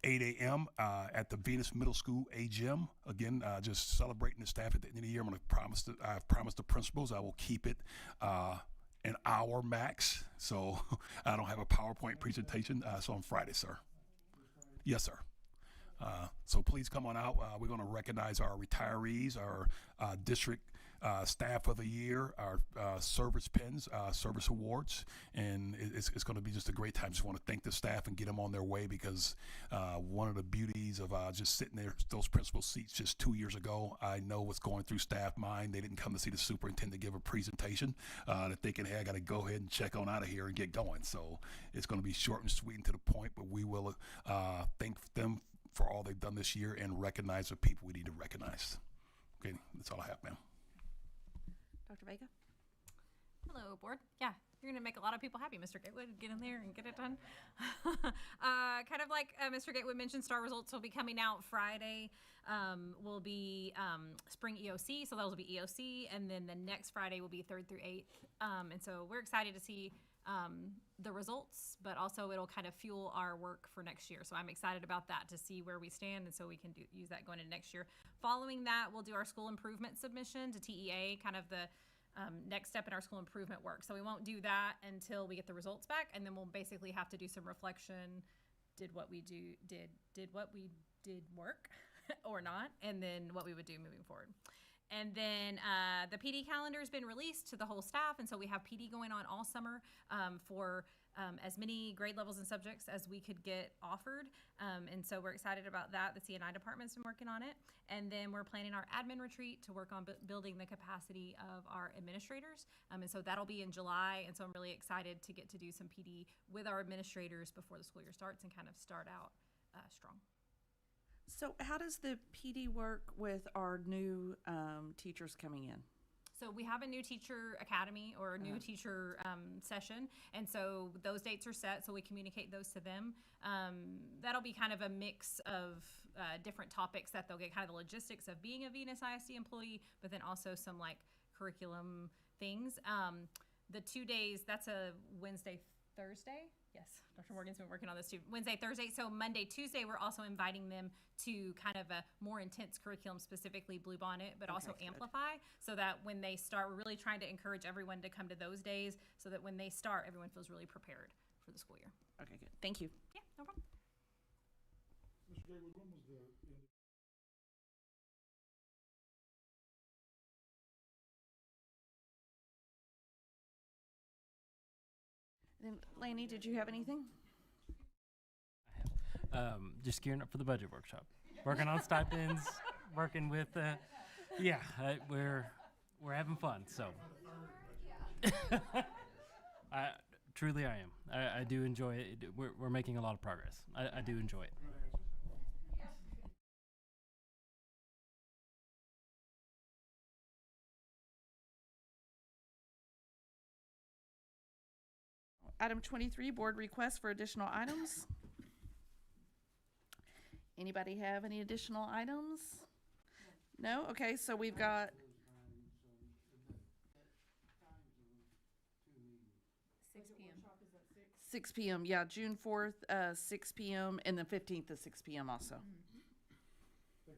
8 a.m. At the Venus Middle School A-Gym. Again, just celebrating the staff at the end of the year. I've promised the principals I will keep it an hour max. So I don't have a PowerPoint presentation. So on Friday, sir. Yes, sir. So please come on out. We're going to recognize our retirees, our district staff of the year, our service pins, service awards, and it's going to be just a great time. Just want to thank the staff and get them on their way, because one of the beauties of just sitting there, those principal seats just 2 years ago, I know what's going through staff mind. They didn't come to see the superintendent give a presentation. They're thinking, hey, I got to go ahead and check on out of here and get going. So it's going to be short and sweet and to the point, but we will thank them for all they've done this year and recognize the people we need to recognize. Okay, that's all I have, ma'am. Dr. Vega? Hello, board. Yeah, you're going to make a lot of people happy, Mr. Gatewood. Get in there and get it done. Kind of like Mr. Gatewood mentioned, star results will be coming out Friday. Will be spring EOC, so those will be EOC, and then the next Friday will be 3rd through 8th. And so we're excited to see the results, but also it'll kind of fuel our work for next year. So I'm excited about that, to see where we stand, and so we can use that going into next year. Following that, we'll do our school improvement submission to TEA, kind of the next step in our school improvement work. So we won't do that until we get the results back, and then we'll basically have to do some reflection. Did what we did work or not, and then what we would do moving forward. And then the PD calendar has been released to the whole staff, and so we have PD going on all summer for as many grade levels and subjects as we could get offered. And so we're excited about that. The C&I department's been working on it. And then we're planning our admin retreat to work on building the capacity of our administrators. And so that'll be in July. And so I'm really excited to get to do some PD with our administrators before the school year starts and kind of start out strong. So how does the PD work with our new teachers coming in? So we have a new teacher academy or a new teacher session, and so those dates are set, so we communicate those to them. That'll be kind of a mix of different topics that they'll get, kind of the logistics of being a Venus ISD employee, but then also some like curriculum things. The 2 days, that's a Wednesday, Thursday? Yes, Dr. Morgan's been working on this too. Wednesday, Thursday. So Monday, Tuesday, we're also inviting them to kind of a more intense curriculum, specifically Bluebonnet, but also Amplify, so that when they start, we're really trying to encourage everyone to come to those days so that when they start, everyone feels really prepared for the school year. Okay, good. Thank you. Yeah, no problem. Mr. Gatewood, when was the Then Laney, did you have anything? Just gearing up for the budget workshop, working on stipends, working with, we're having fun. So, truly I am. I do enjoy it. We're making a lot of progress. I do enjoy it. Item 23, board requests for additional items. Anybody have any additional items? No? Okay, so we've got 6 p.m. 6 p.m. Yeah, June 4th, 6 p.m. and the 15th is 6 p.m. also. Did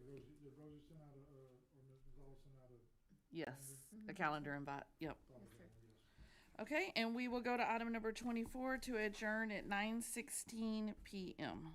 Rosie send out or Ms. All send out Yes, a calendar invite. Yep. Okay, and we will go to item number 24 to adjourn at 9:16 p.m.